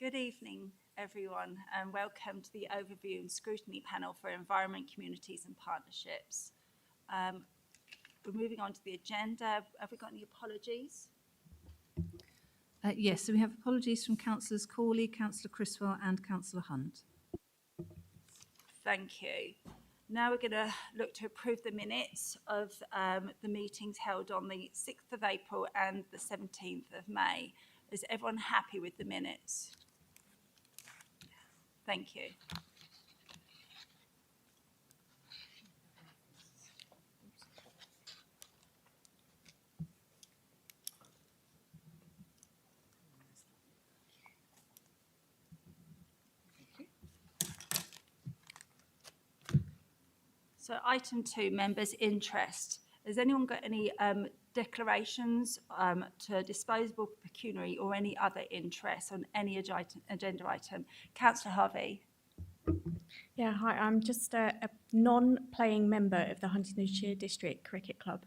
Good evening, everyone, and welcome to the Overview and Scrutiny panel for Environment, Communities and Partnerships. We're moving on to the agenda. Have we got any apologies? Yes, so we have apologies from Councillors Corley, Councillor Criswell and Councillor Hunt. Thank you. Now we're going to look to approve the minutes of the meetings held on the 6th of April and the 17th of May. Is everyone happy with the minutes? Thank you. So item 2, members' interest. Has anyone got any declarations to disposable pecuniary or any other interest on any agenda item? Councillor Harvey. Yeah, hi, I'm just a non-playing member of the Huntingdonshire District Cricket Club.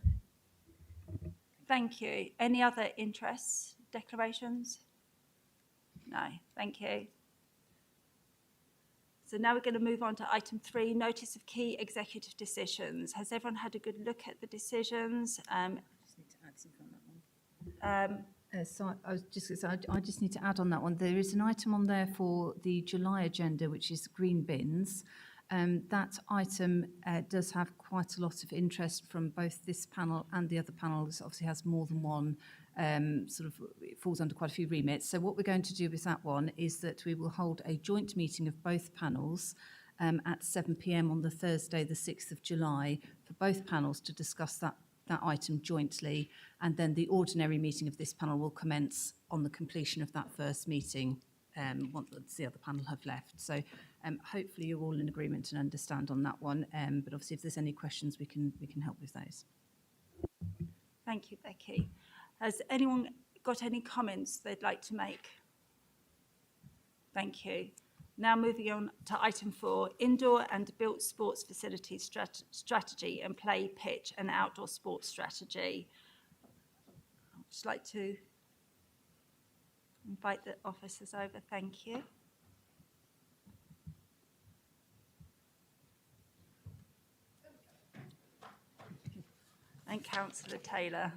Thank you. Any other interests, declarations? No, thank you. So now we're going to move on to item 3, notice of key executive decisions. Has everyone had a good look at the decisions? I just need to add something on that one. So I was just going to say, I just need to add on that one. There is an item on there for the July agenda, which is green bins. That item does have quite a lot of interest from both this panel and the other panels. Obviously has more than one, it falls under quite a few remits. So what we're going to do with that one is that we will hold a joint meeting of both panels at 7 p.m. on the Thursday, the 6th of July, for both panels to discuss that item jointly. And then the ordinary meeting of this panel will commence on the completion of that first meeting once the other panel have left. So hopefully you're all in agreement and understand on that one. But obviously if there's any questions, we can help with those. Thank you, Becky. Has anyone got any comments they'd like to make? Thank you. Now moving on to item 4, indoor and built sports facilities strategy and play pitch and outdoor sports strategy. I'd just like to invite the officers over. Thank you. And Councillor Taylor.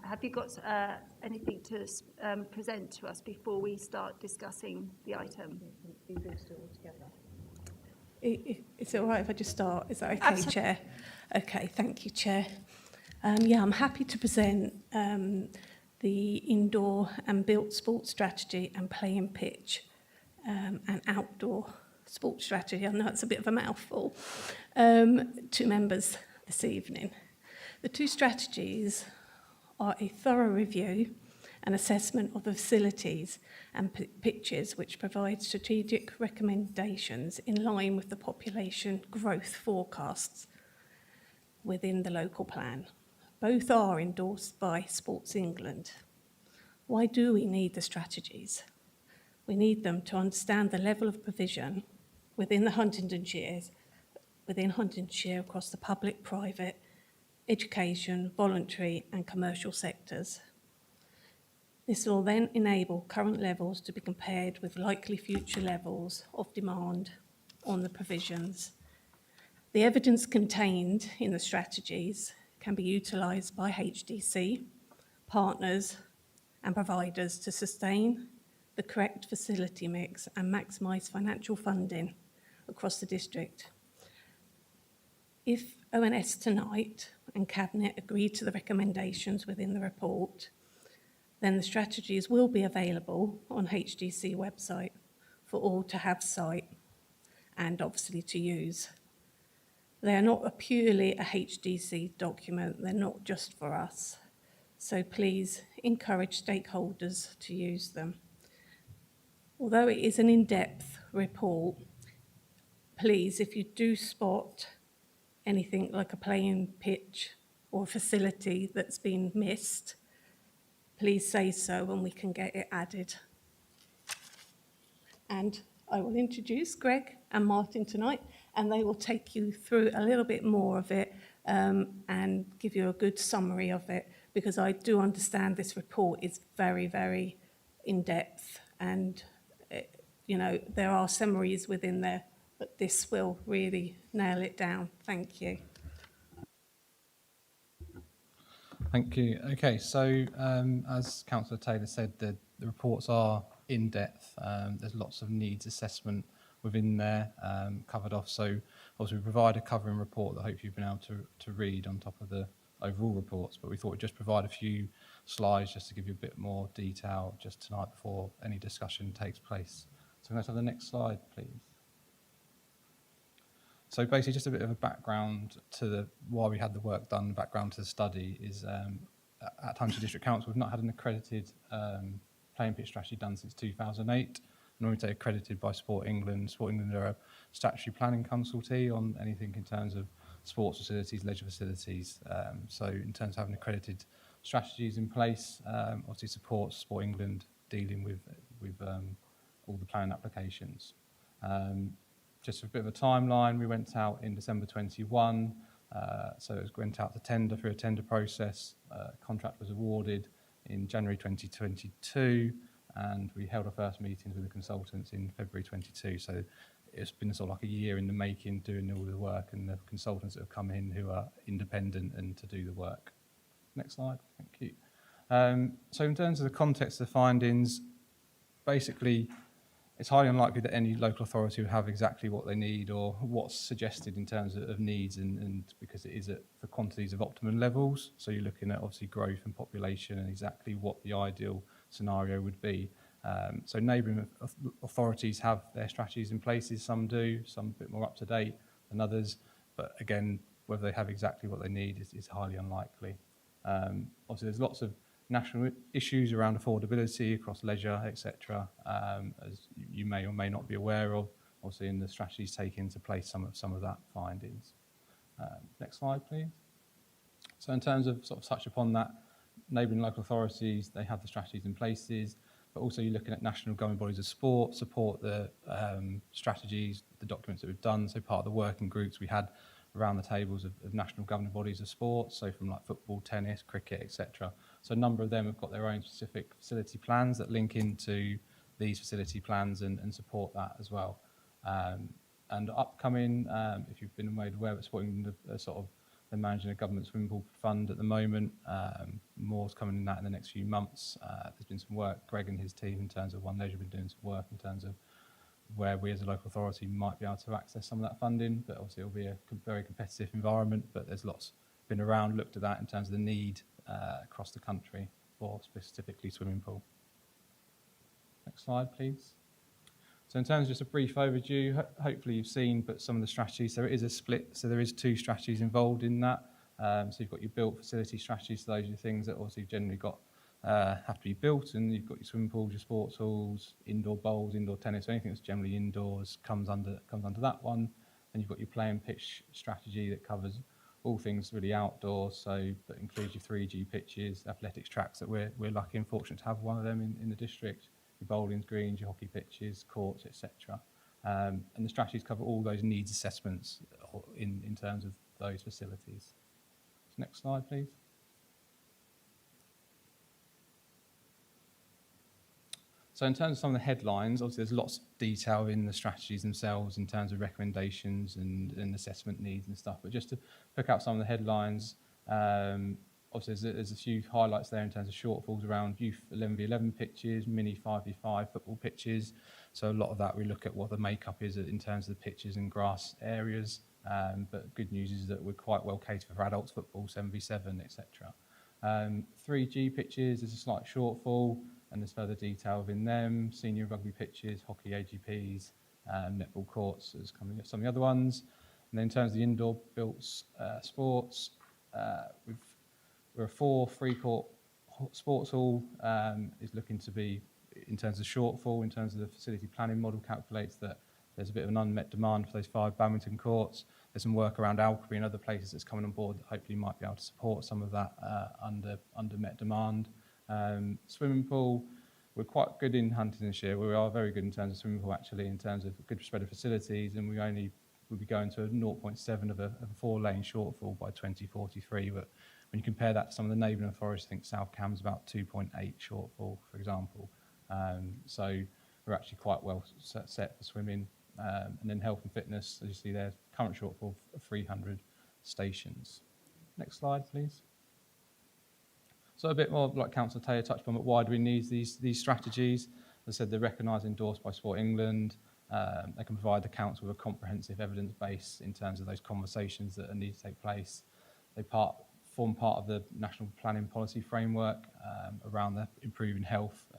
Have you got anything to present to us before we start discussing the item? Is it all right if I just start? Is that okay, Absolutely. Chair? Okay, thank you, Chair. Yeah, I'm happy to present the indoor and built sports strategy and play and pitch and outdoor sports strategy. I know it's a bit of a mouthful to members this evening. The two strategies are a thorough review and assessment of the facilities and pitches which provide strategic recommendations in line with the population growth forecasts within the local plan. Both are endorsed by Sports England. Why do we need the strategies? We need them to understand the level of provision within Huntingdonshire across the public, private, education, voluntary and commercial sectors. This will then enable current levels to be compared with likely future levels of demand on the provisions. The evidence contained in the strategies can be utilised by HDC, partners and providers to sustain the correct facility mix and maximise financial funding across the district. If ONS tonight and Cabinet agree to the recommendations within the report, then the strategies will be available on HDC website for all to have sight and obviously to use. They are not purely a HDC document, they're not just for us. So please encourage stakeholders to use them. Although it is an in-depth report, please, if you do spot anything like a playing pitch or a facility that's been missed, please say so and we can get it added. And I will introduce Greg and Martin tonight, and they will take you through a little bit more of it and give you a good summary of it, because I do understand this report is very, very in-depth, and there are summaries within there, but this will really nail it down. Thank you. Thank you. Okay, so as Councillor Taylor said, the reports are in-depth. There's lots of needs assessment within there covered off. So obviously we provide a covering report that hopefully you've been able to read on top of the overall reports, but we thought we'd just provide a few slides just to give you a bit more detail just tonight before any discussion takes place. So let's have the next slide, please. So basically just a bit of a background to why we had the work done, the background to the study is at Hampshire District Council we've not had an accredited playing pitch strategy done since 2008. Normally they're accredited by Sport England. Sport England are a statutory planning consultee on anything in terms of sports facilities, leisure facilities. So in terms of having accredited strategies in place, obviously supports Sport England dealing with all the planning applications. Just a bit of a timeline, we went out in December 21, so it went out to tender through a tender process. Contract was awarded in January 2022, and we held our first meetings with the consultants in February 22. So it's been sort of like a year in the making, doing all the work, and the consultants that have come in who are independent and to do the work. Next slide, thank you. So in terms of the context of the findings, basically, it's highly unlikely that any local authority will have exactly what they need or what's suggested in terms of needs, and because it is for quantities of optimum levels. So you're looking at obviously growth and population and exactly what the ideal scenario would be. So neighbouring authorities have their strategies in places, some do, some a bit more up to date than others. But again, whether they have exactly what they need is highly unlikely. Obviously there's lots of national issues around affordability across leisure, etc., as you may or may not be aware of. Obviously, in the strategies taken into place, some of that findings. Next slide, please. So, in terms of sort of touch upon that, neighbouring local authorities, they have the strategies in places, but also you're looking at national governing bodies of sport, support the strategies, the documents that we've done. So, part of the working groups we had around the tables of national governing bodies of sport, so from like football, tennis, cricket, etc. So a number of them have got their own specific facility plans that link into these facility plans and support that as well. And upcoming, if you've been made aware, but Sport England are sort of they're managing a government swimming pool fund at the moment. More's coming in that in the next few months. There's been some work, Greg and his team in terms of One Leisure have been doing some work in terms of where we as a local authority might be able to access some of that funding, but obviously it'll be a very competitive environment, but there's lots been around, looked at that in terms of the need across the country for specifically swimming pool. Next slide, please. So in terms of just a brief overview, hopefully you've seen, but some of the strategies, there is a split, so there is two strategies involved in that. So you've got your built facility strategies, so those are the things that obviously generally have to be built, and you've got your swimming pools, your sports halls, indoor bowls, indoor tennis, so anything that's generally indoors comes under that one. And you've got your play and pitch strategy that covers all things really outdoors, so that includes your 3G pitches, athletics tracks that we're lucky and fortunate to have one of them in the district, your bowling greens, your hockey pitches, courts, etc. And the strategies cover all those needs assessments in terms of those facilities. So next slide, please. So in terms of some of the headlines, obviously there's lots of detail in the strategies themselves in terms of recommendations and assessment needs and stuff, but just to pick out some of the headlines, obviously there's a few highlights there in terms of shortfalls around youth 11v11 pitches, mini 5v5 football pitches. So a lot of that we look at what the makeup is in terms of the pitches and grass areas, but good news is that we're quite well catered for adults football, 7v7, etc. 3G pitches, there's a slight shortfall, and there's further detail within them. Senior rugby pitches, hockey AGPs, netball courts is coming up, some of the other ones. And then in terms of the indoor built sports, we're a 4 free-court sports hall is looking to be, in terms of shortfall, in terms of the facility planning model calculates that There's a bit of an unmet demand for those 5 badminton courts. There's some work around Alchemy and other places that's coming on board that hopefully might be able to support some of that under met demand. Swimming pool, we're quite good in Huntingdonshire. We are very good in terms of swimming pool, actually, in terms of a good spread of facilities, and we'll be going to a 0.7 of a 4-lane shortfall by 2043. But when you compare that to some of the neighbouring authorities, I think South Cam's about 2.8 shortfall, for example. So we're actually quite well set for swimming. And then health and fitness, as you see there, current shortfall of 300 stations. Next slide, please. So a bit more like Councillor Taylor touched on, but why do we need these strategies? As I said, they're recognised and endorsed by Sport England. They can provide the council with a comprehensive evidence base in terms of those conversations that need to take place. They form part of the national planning policy framework around the improving health,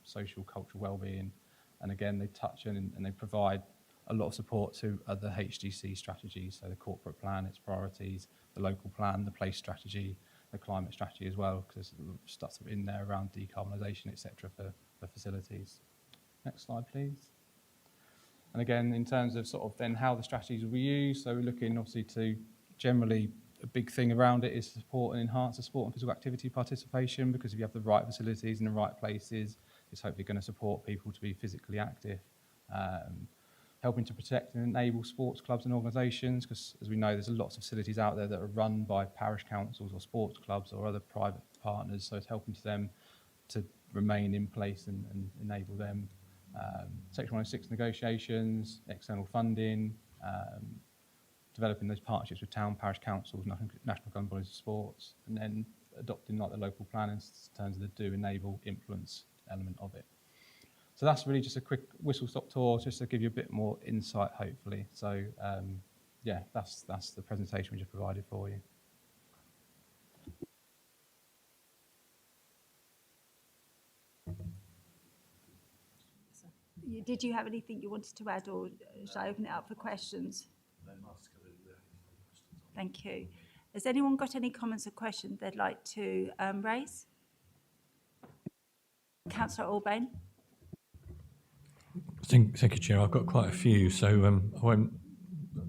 social, cultural wellbeing, and again they touch on and they provide a lot of support to other HDC strategies, so the corporate plan, its priorities, the local plan, the place strategy, the climate strategy as well, because there's stuff in there around decarbonisation, etc. for facilities. Next slide, please. And again, in terms of sort of then how the strategies will be used, so we're looking obviously to generally, a big thing around it is to support and enhance the sport and physical activity participation, because if you have the right facilities in the right places, it's hopefully going to support people to be physically active. Helping to protect and enable sports clubs and organisations, because as we know, there's lots of facilities out there that are run by parish councils or sports clubs or other private partners, so it's helping to them to remain in place and enable them. Section 106 negotiations, external funding, developing those partnerships with town, parish councils, national governing bodies of sports, and then adopting like the local plan in terms of the do, enable, influence element of it. So that's really just a quick whistle-stop tour, just to give you a bit more insight, hopefully. So yeah, that's the presentation we just provided for you. Did you have anything you wanted to add, or should I open it up for questions? Thank you. Has anyone got any comments or questions they'd like to raise? Councillor Albane. Thank you, Chair. I've got quite a few, so I won't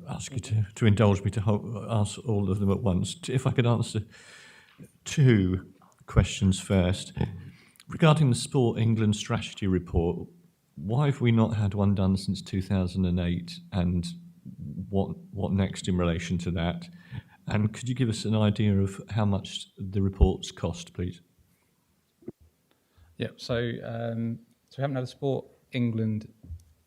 ask you to indulge me to ask all of them at once. If I could answer 2 questions first. Regarding the Sport England strategy report, why have we not had one done since 2008, and what next in relation to that? And could you give us an idea of how much the reports cost, please? Yeah, so we haven't had a Sport England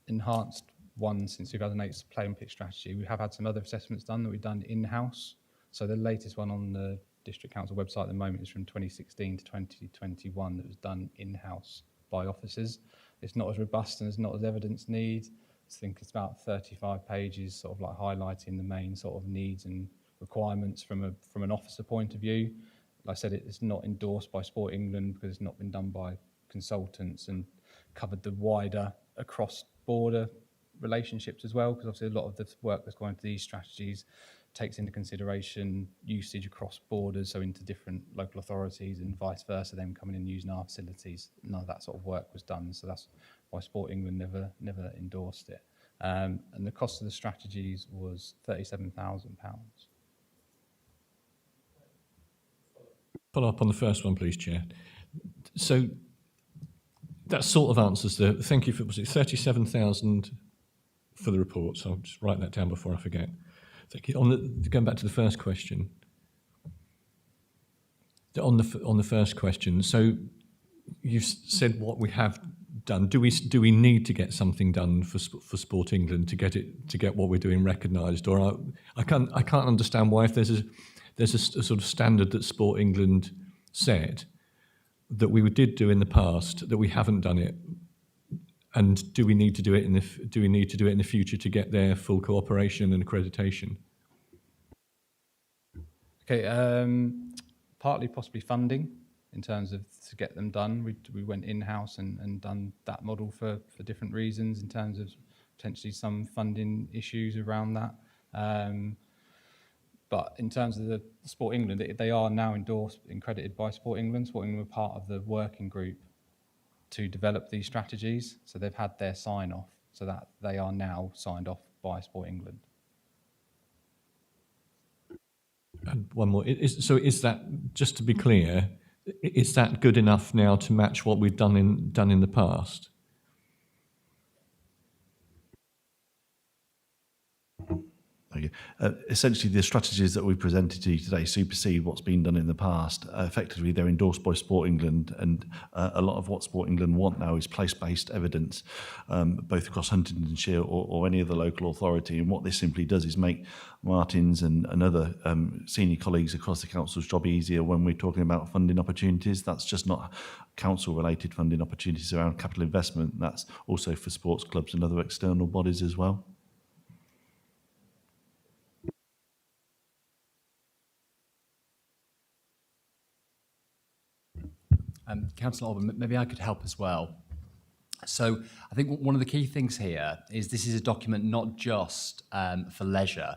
enhanced one since 2008's play and pitch strategy. We have had some other assessments done that we've done in-house. So the latest one on the District Council website at the moment is from 2016 to 2021 that was done in-house by officers. It's not as robust and it's not as evidence needs. I think it's about 35 pages, sort of like highlighting the main sort of needs and requirements from an officer point of view. Like I said, it's not endorsed by Sport England because it's not been done by consultants and covered the wider across-border relationships as well, because obviously a lot of the work that's going into these strategies takes into consideration usage across borders, so into different local authorities and vice versa, them coming in and using our facilities. None of that sort of work was done, so that's why Sport England never endorsed it. And the cost of the strategies was £37,000. Follow up on the first one, please, Chair. So that sort of answers the, thank you for, was it 37,000 for the report? So I'll just write that down before I forget. Thank you. Going back to the first question. On the first question, so you've said what we have done. Do we need to get something done for Sport England to get what we're doing recognised? Or I can't understand why, if there's a sort of standard that Sport England set that we did do in the past, that we haven't done it, and do we need to do it in the future to get their full cooperation and accreditation? Okay, partly possibly funding in terms of to get them done. We went in-house and done that model for different reasons in terms of potentially some funding issues around that. But in terms of the Sport England, they are now endorsed and credited by Sport England. Sport England were part of the working group to develop these strategies, so they've had their sign-off so that they are now signed off by Sport England. And one more. Is that, just to be clear, is that good enough now to match what we've done in the past? Thank you. Essentially, the strategies that we presented to you today supersede what's been done in the past. Effectively, they're endorsed by Sport England, and a lot of what Sport England want now is place-based evidence, both across Huntingdonshire or any other local authority. And what this simply does is make Martin's and other senior colleagues across the council's job easier when we're talking about funding opportunities. That's just not council-related funding opportunities around capital investment. That's also for sports clubs and other external bodies as well. Councillor Alban, maybe I could help as well. So I think one of the key things here is this is a document not just for leisure,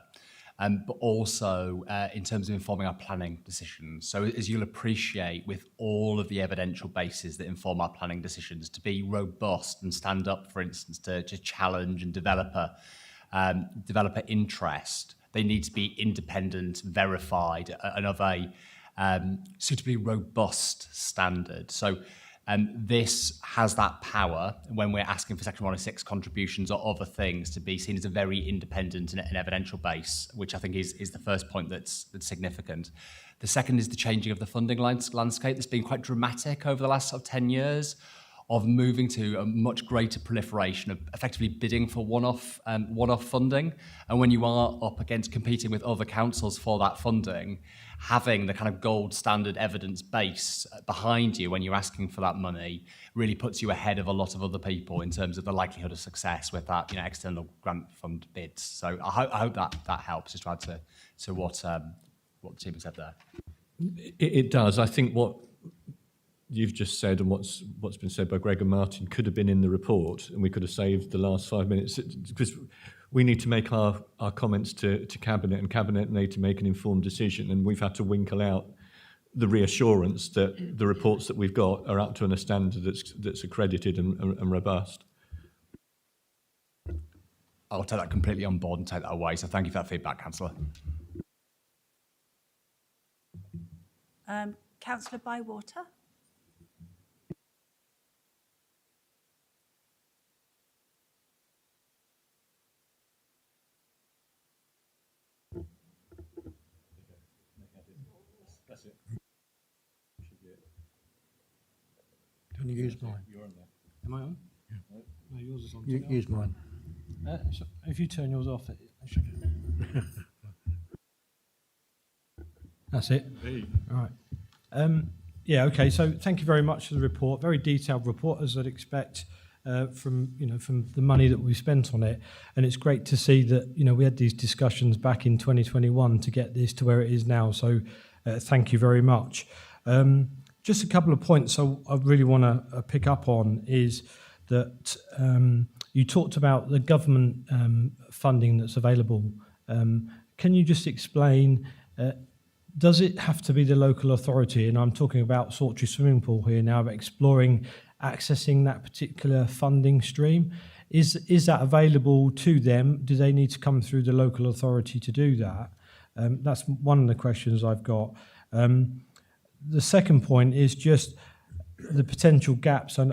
but also in terms of informing our planning decisions. So as you'll appreciate, with all of the evidential bases that inform our planning decisions, to be robust and stand up, for instance, to challenge and developer interest, they need to be independent, verified, and of a suitably robust standard. So this has that power when we're asking for Section 106 contributions or other things to be seen as a very independent and evidential base, which I think is the first point that's significant. The second is the changing of the funding landscape that's been quite dramatic over the last 10 years, of moving to a much greater proliferation of effectively bidding for one-off funding. And when you are up against competing with other councils for that funding, having the kind of gold standard evidence base behind you when you're asking for that money really puts you ahead of a lot of other people in terms of the likelihood of success with that, external grant fund bids. So I hope that helps, just to add to what the team has said there. It does. I think what you've just said and what's been said by Greg and Martin could have been in the report, and we could have saved the last 5 minutes, because we need to make our comments to Cabinet, and Cabinet need to make an informed decision, and we've had to winkle out the reassurance that the reports that we've got are up to a standard that's accredited and robust. I'll take that completely on board and take that away, so thank you for that feedback, Councillor. Councillor Bywater. Do you want to use mine? You're on there. Am I on? Yeah. No, yours is on. Use mine. So if you turn yours off, it should. That's it. All right. Yeah. Okay. So thank you very much for the report. Very detailed report, as I'd expect from the money that we spent on it. And it's great to see that we had these discussions back in 2021 to get this to where it is now. So thank you very much. Just a couple of points I really want to pick up on is that you talked about the government funding that's available. Can you just explain, does it have to be the local authority? And I'm talking about Sawtry Swimming Pool here now, but exploring accessing that particular funding stream. Is that available to them? Do they need to come through the local authority to do that? That's one of the questions I've got. The second point is just the potential gaps, and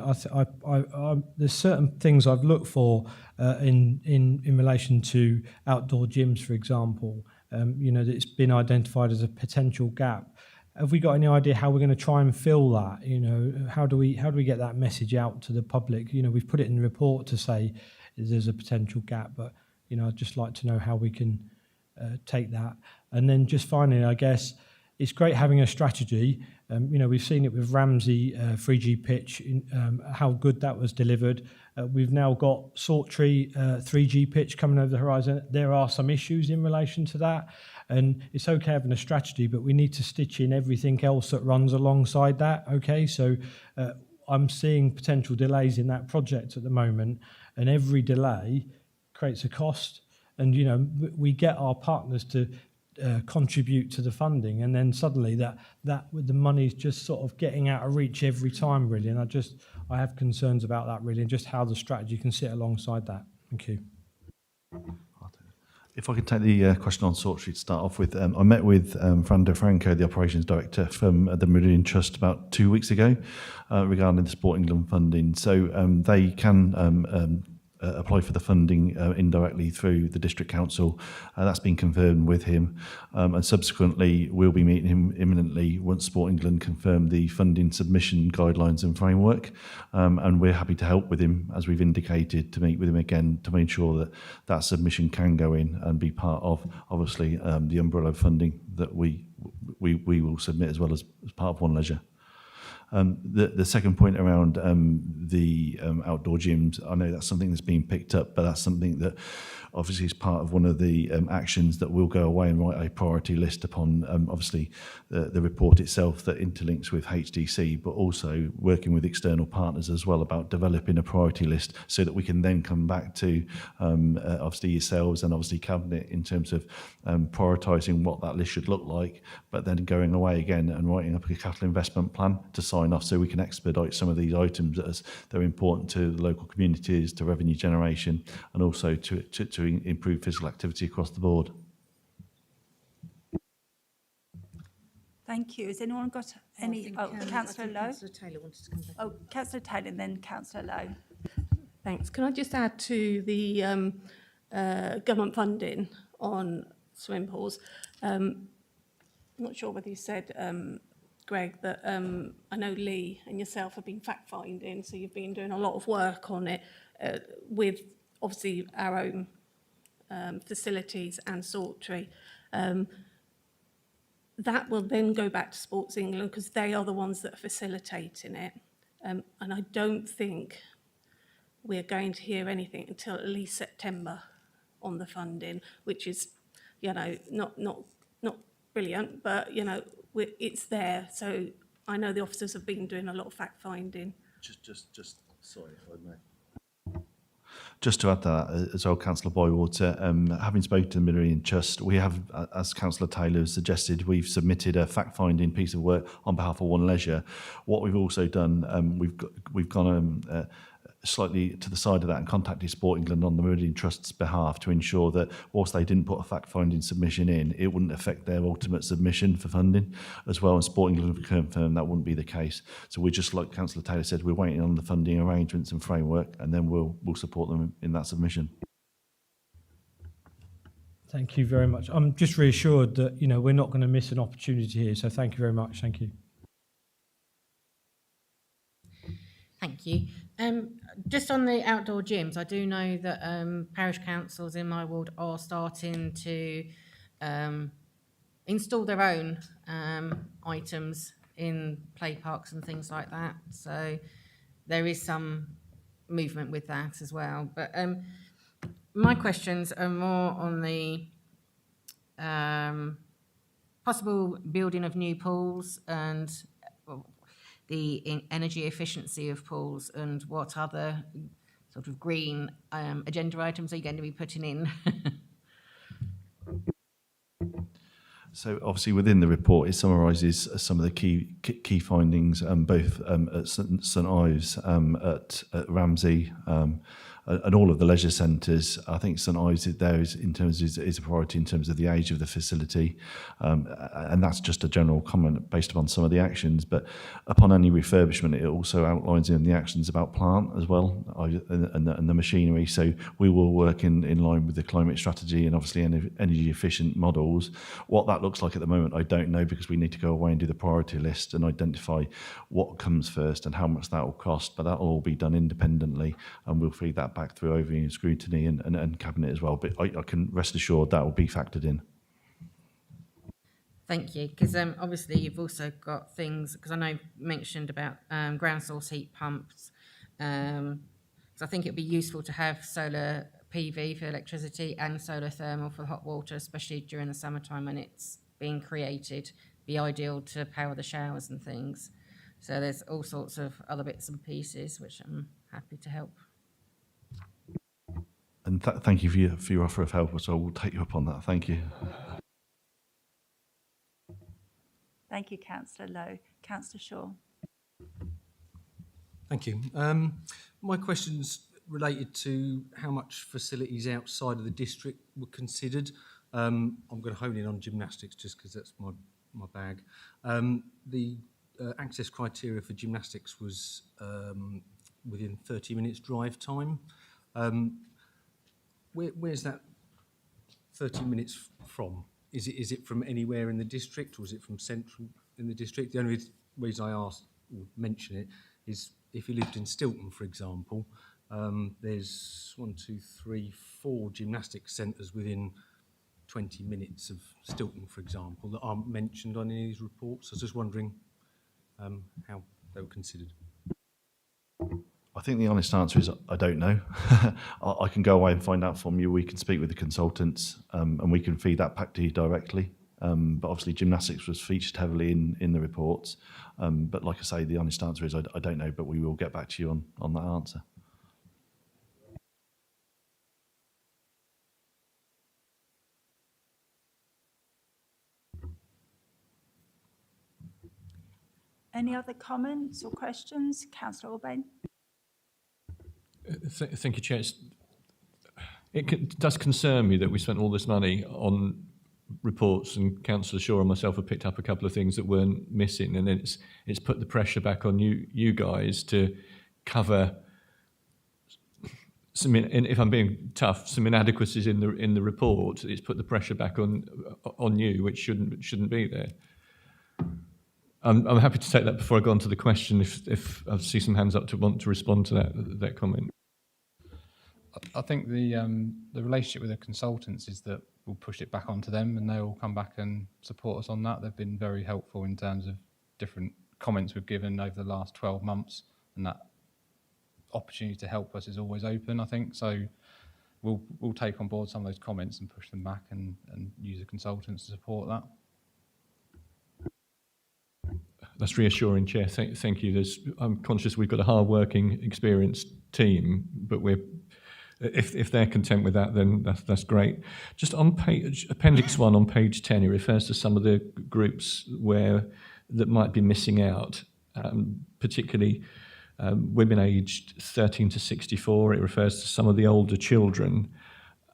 there's certain things I've looked for in relation to outdoor gyms, for example. That it's been identified as a potential gap. Have we got any idea how we're going to try and fill that? How do we get that message out to the public? We've put it in the report to say there's a potential gap, but I'd just like to know how we can take that. And then just finally, I guess, it's great having a strategy. We've seen it with Ramsey 3G pitch, how good that was delivered. We've now got Sawtry 3G pitch coming over the horizon. There are some issues in relation to that, and it's okay having a strategy, but we need to stitch in everything else that runs alongside that. Okay, so I'm seeing potential delays in that project at the moment, and every delay creates a cost. And we get our partners to contribute to the funding, and then suddenly that with the money is just sort of getting out of reach every time, really. And I have concerns about that, really, and just how the strategy can sit alongside that. Thank you. If I could take the question on Sort Street to start off with, I met with Fran DeFranco, the Operations Director from the Meridian Trust about 2 weeks ago regarding the Sport England funding. So they can apply for the funding indirectly through the District Council. That's been confirmed with him. And subsequently, we'll be meeting him imminently once Sport England confirm the funding submission guidelines and framework. And we're happy to help with him, as we've indicated, to meet with him again to make sure that that submission can go in and be part of, obviously, the umbrella funding that we will submit as well as part of One Leisure. The second point around the outdoor gyms, I know that's something that's been picked up, but that's something that obviously is part of one of the actions that will go away and write a priority list upon, obviously, the report itself that interlinks with HDC, but also working with external partners as well about developing a priority list so that we can then come back to, obviously, yourselves and obviously Cabinet in terms of prioritising what that list should look like, but then going away again and writing up a capital investment plan to sign off so we can expedite some of these items as they're important to the local communities, to revenue generation, and also to improve physical activity across the board. Thank you. Has anyone got any? Councillor Lowe. Councillor Taylor wanted to come back. Oh, Councillor Taylor and then Councillor Lowe. Thanks. Can I just add to the government funding on swimming pools? I'm not sure whether you said, Greg, that I know Lee and yourself have been fact-finding, so you've been doing a lot of work on it with, obviously, our own facilities and Sawtry. That will then go back to Sports England because they are the ones that are facilitating it. And I don't think we're going to hear anything until at least September on the funding, which is, you know, not brilliant, but, you know, it's there. So I know the officers have been doing a lot of fact-finding. Just sorry, if I may. Just to add to that as well, Councillor Bywater, having spoken to the Meridian Trust, we have, as Councillor Taylor suggested, we've submitted a fact-finding piece of work on behalf of One Leisure. What we've also done, we've gone slightly to the side of that and contacted Sport England on the Meridian Trust's behalf to ensure that whilst they didn't put a fact-finding submission in, it wouldn't affect their ultimate submission for funding as well. And Sport England have confirmed that wouldn't be the case. So we're just, like Councillor Taylor said, we're waiting on the funding arrangements and framework, and then we'll support them in that submission. Thank you very much. I'm just reassured that, you know, we're not going to miss an opportunity here. So thank you very much. Thank you. Thank you. Just on the outdoor gyms, I do know that parish councils in my ward are starting to install their own items in play parks and things like that. So there is some movement with that as well. But my questions are more on the possible building of new pools and the energy efficiency of pools, and what other sort of green agenda items are you going to be putting in? So obviously within the report, it summarises some of the key findings, both at St Ives, at Ramsey, and all of the leisure centres. I think St Ives there is a priority in terms of the age of the facility, and that's just a general comment based upon some of the actions. But upon any refurbishment, it also outlines in the actions about plant as well, and the machinery. So we will work in line with the climate strategy and obviously energy efficient models. What that looks like at the moment, I don't know, because we need to go away and do the priority list and identify what comes first and how much that will cost. But that will all be done independently, and we'll feed that back through overview and scrutiny and cabinet as well. But I can rest assured that will be factored in. Thank you, because obviously you've also got things, because I know you mentioned about ground source heat pumps. So I think it would be useful to have solar PV for electricity and solar thermal for hot water, especially during the summertime when it's being created. Be ideal to power the showers and things. So there's all sorts of other bits and pieces which I'm happy to help. And thank you for your offer of help. So we'll take you up on that. Thank you. Thank you, Councillor Lowe. Councillor Shaw. Thank you. My question's related to how much facilities outside of the district were considered. I'm going to hone in on gymnastics just because that's my bag. The access criteria for gymnastics was within 30 minutes drive time. Where's that 30 minutes from? Is it from anywhere in the district, or is it from central in the district? The only reason I asked or mention it is if you lived in Stilton, for example, there's 4 gymnastics centres within 20 minutes of Stilton, for example, that aren't mentioned on any of these reports. I was just wondering how they were considered. I think the honest answer is I don't know. I can go away and find out from you. We can speak with the consultants and we can feed that back to you directly. But obviously gymnastics was featured heavily in the reports. But like I say, the honest answer is I don't know, but we will get back to you on that answer. Any other comments or questions? Councillor Orbain. Thank you, Chair. It does concern me that we spent all this money on reports, and Councillor Shaw and myself have picked up a couple of things that weren't missing, and it's put the pressure back on you guys to cover some, if I'm being tough, some inadequacies in the report. It's put the pressure back on you, which shouldn't be there. I'm happy to take that before I go on to the question. If I see some hands up to want to respond to that comment. I think the relationship with the consultants is that we'll push it back onto them, and they'll come back and support us on that. They've been very helpful in terms of different comments we've given over the last 12 months, and that opportunity to help us is always open, I think. So we'll take on board some of those comments and push them back and use the consultants to support that. That's reassuring, Chair. Thank you. I'm conscious we've got a hard-working, experienced team, but if they're content with that, then that's great. Just on Appendix 1 on page 10, it refers to some of the groups that might be missing out, particularly women aged 13 to 64. It refers to some of the older children.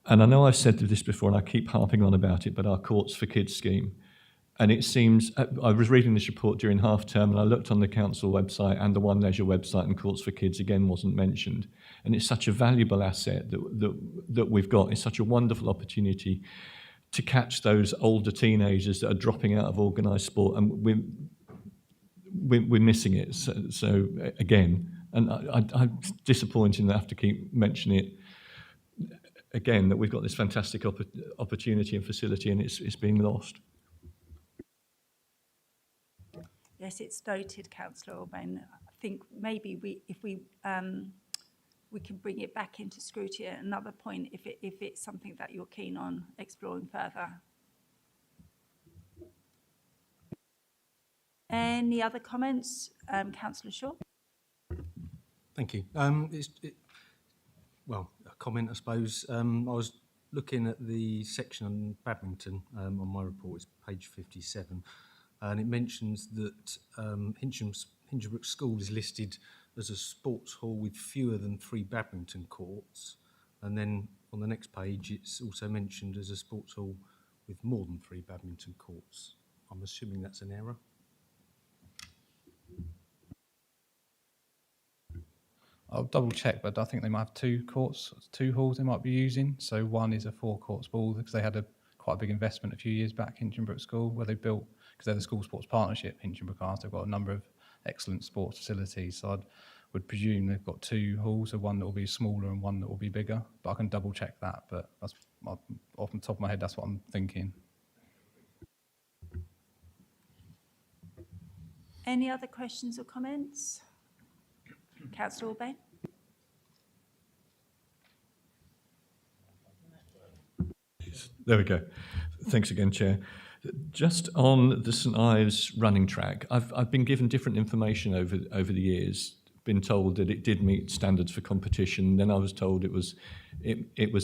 And I know I've said this before, and I keep harping on about it, but our Courts for Kids scheme. And it seems, I was reading this report during half term, and I looked on the council website and the One Leisure website, and Courts for Kids again wasn't mentioned. And it's such a valuable asset that we've got. It's such a wonderful opportunity to catch those older teenagers that are dropping out of organised sport, and we're missing it. So again, and I'm disappointed that I have to keep mentioning it again, that we've got this fantastic opportunity and facility, and it's being lost. Yes, it's noted, Councillor Orbain. I think maybe if we can bring it back into scrutiny at another point if it's something that you're keen on exploring further. Any other comments, Councillor Shaw? Thank you. Well, a comment, I suppose. I was looking at the section on badminton on my report. It's page 57. And it mentions that Hinchinbrook School is listed as a sports hall with fewer than 3 badminton courts. And then on the next page, it's also mentioned as a sports hall with more than 3 badminton courts. I'm assuming that's an error. I'll double check, but I think they might have 2 halls they might be using. So one is a 4-court ball, because they had quite a big investment a few years back, Hinchinbrook School, where they built, because they're the school sports partnership, Hinchinbrook Arts, they've got a number of excellent sports facilities. So I would presume they've got 2 halls, so one that will be smaller and one that will be bigger. But I can double check that, but that's off the top of my head, that's what I'm thinking. Any other questions or comments? Councillor Orbain? There we go. Thanks again, Chair. Just on the St Ives running track, I've been given different information over the years. Been told that it did meet standards for competition. Then I was told it was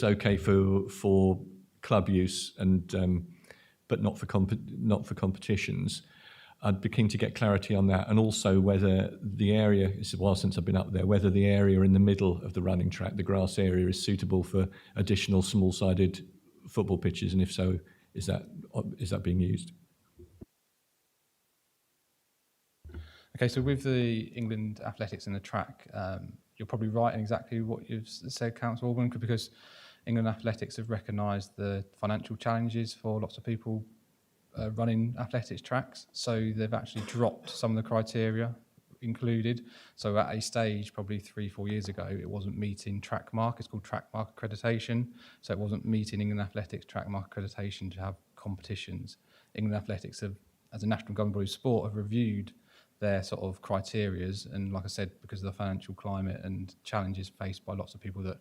okay for club use, and but not for competitions. I'd be keen to get clarity on that, and also whether the area, it's a while since I've been up there, whether the area in the middle of the running track, the grass area, is suitable for additional small-sided football pitches, and if so, is that being used? Okay, so with the England Athletics and the track, you're probably right in exactly what you've said, Councillor Alban, because England Athletics have recognised the financial challenges for lots of people running athletics tracks. So they've actually dropped some of the criteria included. So at a stage, probably 3-4 years ago, it wasn't meeting track mark. It's called track mark accreditation. So it wasn't meeting England Athletics track mark accreditation to have competitions. England Athletics have, as a national governing body of sport, have reviewed their sort of criterias, and like I said, because of the financial climate and challenges faced by lots of people that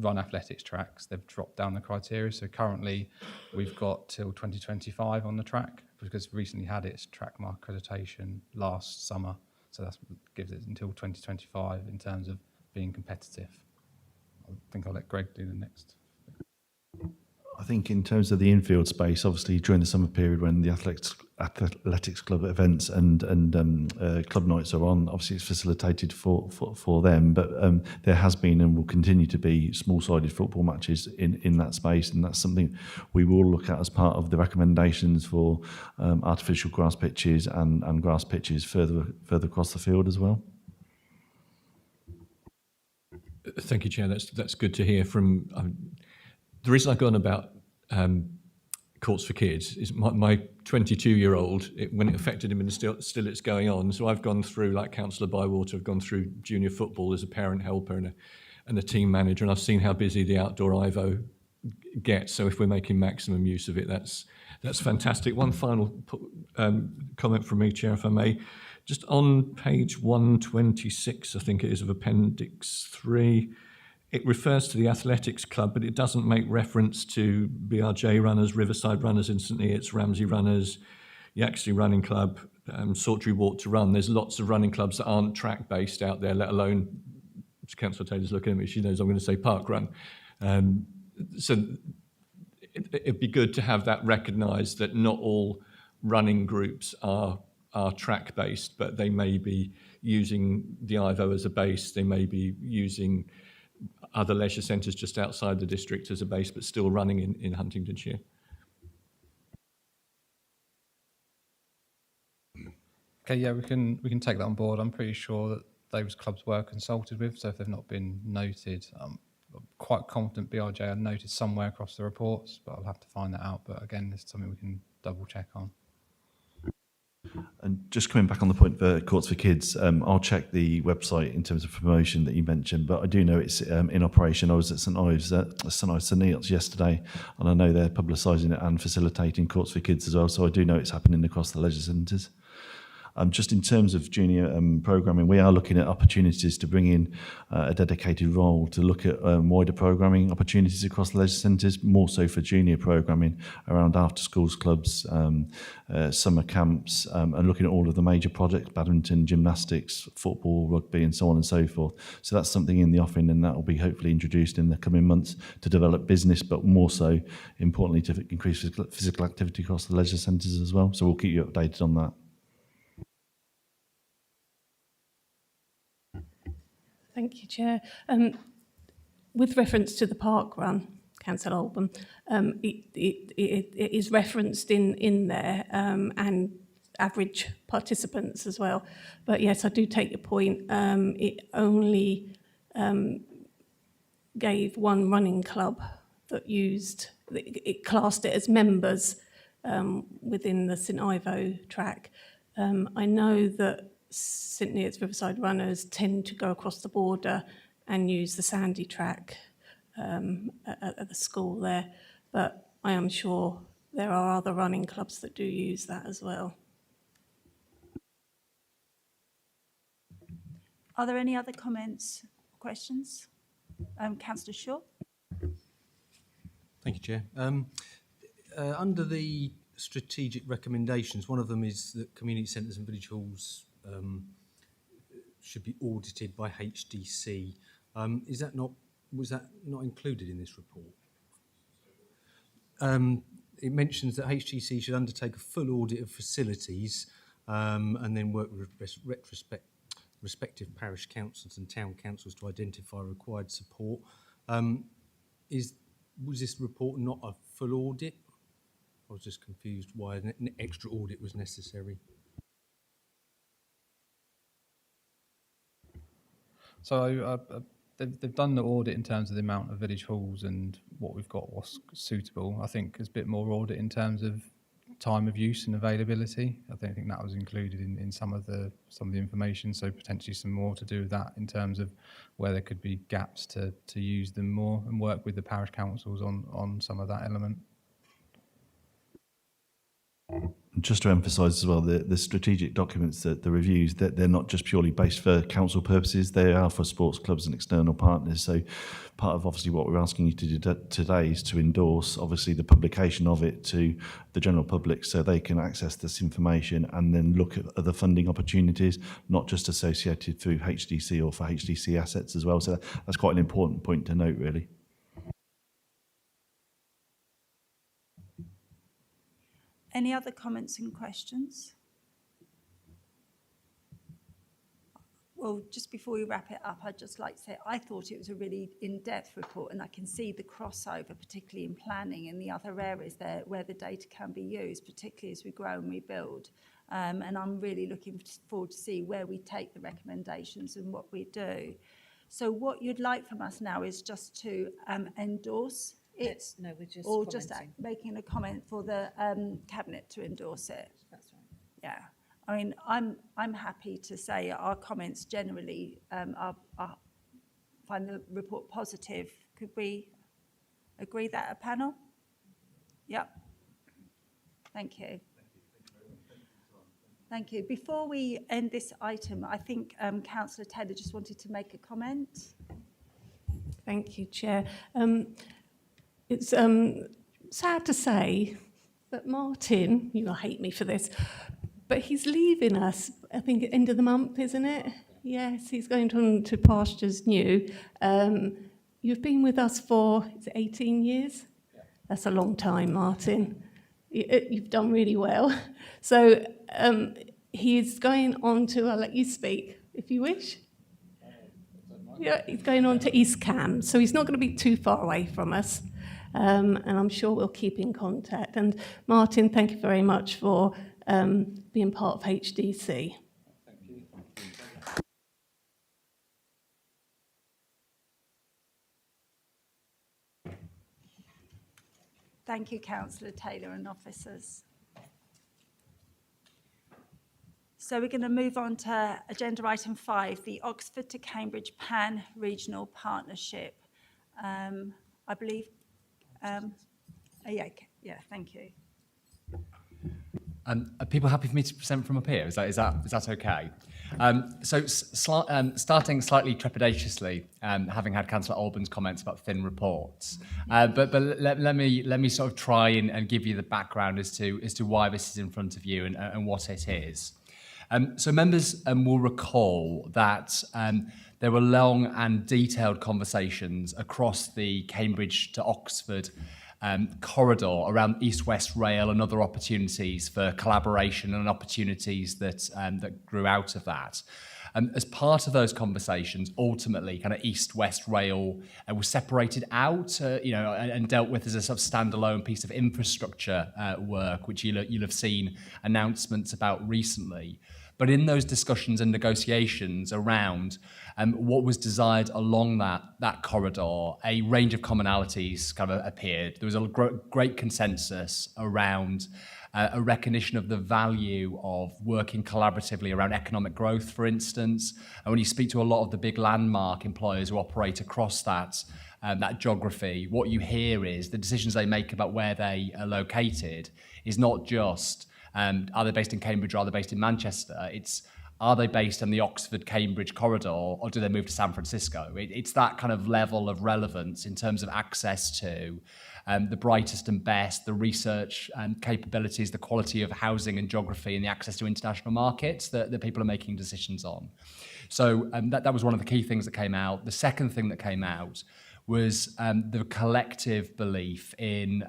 run athletics tracks, they've dropped down the criteria. So currently we've got till 2025 on the track, because recently had its track mark accreditation last summer. So that gives it until 2025 in terms of being competitive. I think I'll let Greg do the next. I think in terms of the infield space, obviously during the summer period when the athletics club events and club nights are on, obviously it's facilitated for them. But there has been and will continue to be small-sided football matches in that space, and that's something we will look at as part of the recommendations for artificial grass pitches and grass pitches further across the field as well. Thank you, Chair. That's good to hear from. The reason I've gone about Courts for Kids is my 22-year-old, when it affected him, and still it's going on. So I've gone through, like Councillor Bywater, I've gone through junior football as a parent helper and a team manager, and I've seen how busy the outdoor IVO gets. So if we're making maximum use of it, that's fantastic. One final comment from me, Chair, if I may. Just on page 126, I think it is, of Appendix 3, it refers to the athletics club, but it doesn't make reference to BRJ runners, Riverside runners instantly. It's Ramsey runners, Yaxley running club, Sawtry walk to run. There's lots of running clubs that aren't track based out there, let alone, Councillor Taylor's looking at me, she knows I'm going to say park run. So it'd be good to have that recognised, that not all running groups are track based, but they may be using the IVO as a base, they may be using other leisure centres just outside the district as a base, but still running in Huntingdonshire. Okay, yeah, we can take that on board. I'm pretty sure that those clubs were consulted with, so if they've not been noted, I'm quite confident BRJ are noted somewhere across the reports, but I'll have to find that out. But again, this is something we can double check on. And just coming back on the point for Courts for Kids, I'll check the website in terms of promotion that you mentioned, but I do know it's in operation. I was at St Ives St Neots yesterday, and I know they're publicising it and facilitating Courts for Kids as well, so I do know it's happening across the leisure centres. Just in terms of junior programming, we are looking at opportunities to bring in a dedicated role to look at wider programming opportunities across the leisure centres, more so for junior programming around after-schools clubs, summer camps, and looking at all of the major projects, badminton, gymnastics, football, rugby, and so on and so forth. So that's something in the offing, and that will be hopefully introduced in the coming months to develop business, but more so, importantly, to increase physical activity across the leisure centres as well. So we'll keep you updated on that. Thank you, Chair. With reference to the park run, Councillor Alban, it is referenced in there and average participants as well. But yes, I do take your point. It only gave one running club that used, it classed it as members within the St Ivo track. I know that St Neots Riverside runners tend to go across the border and use the Sandy track at the school there, but I am sure there are other running clubs that do use that as well. Are there any other comments or questions? Councillor Shaw? Thank you, Chair. Under the strategic recommendations, one of them is that community centres and village halls should be audited by HDC. Was that not included in this report? It mentions that HDC should undertake a full audit of facilities and then work with respective parish councils and town councils to identify required support. Was this report not a full audit? I was just confused why an extra audit was necessary. So they've done the audit in terms of the amount of village halls and what we've got, what's suitable. I think there's a bit more audit in terms of time of use and availability. I don't think that was included in some of the information. So potentially some more to do with that in terms of where there could be gaps to use them more and work with the parish councils on some of that element. Just to emphasise as well, the strategic documents, the reviews, that they're not just purely based for council purposes, they are for sports clubs and external partners. So part of obviously what we're asking you to do today is to endorse obviously the publication of it to the general public so they can access this information and then look at other funding opportunities, not just associated through HDC or for HDC assets as well. So that's quite an important point to note, really. Any other comments and questions? Well, just before we wrap it up, I'd just like to say I thought it was a really in-depth report, and I can see the crossover, particularly in planning and the other areas there where the data can be used, particularly as we grow and rebuild. And I'm really looking forward to see where we take the recommendations and what we do. So what you'd like from us now is just to endorse it, No, we're just or just commenting. making a comment for the cabinet to endorse it. That's right. Yeah, I mean, I'm happy to say our comments generally find the report positive. Could we agree that, a panel? Yep. Thank you. Thank you. Before we end this item, I think Councillor Taylor just wanted to make a comment. Thank you, Chair. It's sad to say that Martin, you'll hate me for this, but he's leaving us, I think, at the end of the month, isn't it? Yes, he's going to pastures new. You've been with us for, is it 18 years? Yeah. That's a long time, Martin. You've done really well. So he's going on to, I'll let you speak, if you wish. Yeah, he's going on to East Cam, so he's not going to be too far away from us. And I'm sure we'll keep in contact. And Martin, thank you very much for being part of HDC. Thank you. Thank you, Councillor Taylor and officers. So we're going to move on to agenda item 5, the Oxford to Cambridge Pan-Regional Partnership. I believe, yeah, thank you. Are people happy for me to present from up here? Is that okay? Starting slightly trepidatiously, having had Councillor Alban's comments about thin reports, but let me sort of try and give you the background as to why this is in front of you and what it is. So members will recall that there were long and detailed conversations across the Cambridge to Oxford corridor around East-West Rail and other opportunities for collaboration and opportunities that grew out of that. As part of those conversations, ultimately, kind of East-West Rail was separated out, and dealt with as a sort of standalone piece of infrastructure work, which you'll have seen announcements about recently. But in those discussions and negotiations around what was desired along that corridor, a range of commonalities kind of appeared. There was a great consensus around a recognition of the value of working collaboratively around economic growth, for instance. And when you speak to a lot of the big landmark employers who operate across that geography, what you hear is the decisions they make about where they are located is not just are they based in Cambridge or are they based in Manchester? It's are they based on the Oxford-Cambridge corridor or do they move to San Francisco? It's that kind of level of relevance in terms of access to the brightest and best, the research and capabilities, the quality of housing and geography and the access to international markets that people are making decisions on. So that was one of the key things that came out. The second thing that came out was the collective belief in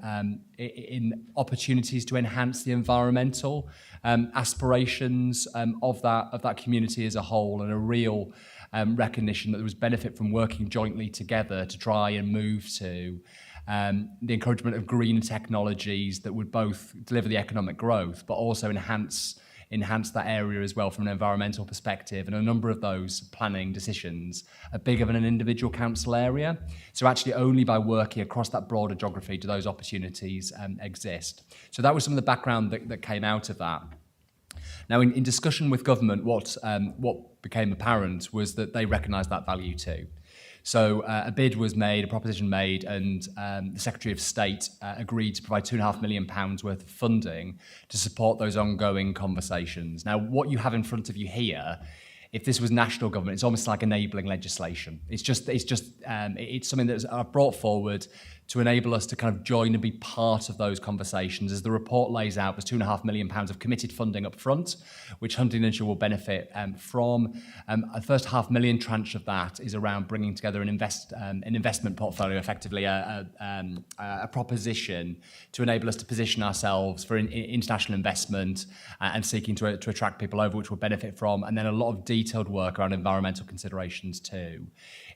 opportunities to enhance the environmental aspirations of that community as a whole, and a real recognition that there was benefit from working jointly together to try and move to the encouragement of green technologies that would both deliver the economic growth but also enhance that area as well from an environmental perspective. And a number of those planning decisions are bigger than an individual council area. So actually only by working across that broader geography do those opportunities exist. So that was some of the background that came out of that. Now, in discussion with government, what became apparent was that they recognised that value too. So a bid was made, a proposition made, and the Secretary of State agreed to provide £2.5 million worth of funding to support those ongoing conversations. Now, what you have in front of you here, if this was national government, it's almost like enabling legislation. It's something that's brought forward to enable us to kind of join and be part of those conversations. As the report lays out, there's £2.5 million of committed funding up front, which Huntingdonshire will benefit from. The first £500,000 tranche of that is around bringing together an investment portfolio, effectively a proposition to enable us to position ourselves for international investment and seeking to attract people over, which we'll benefit from, and then a lot of detailed work around environmental considerations too.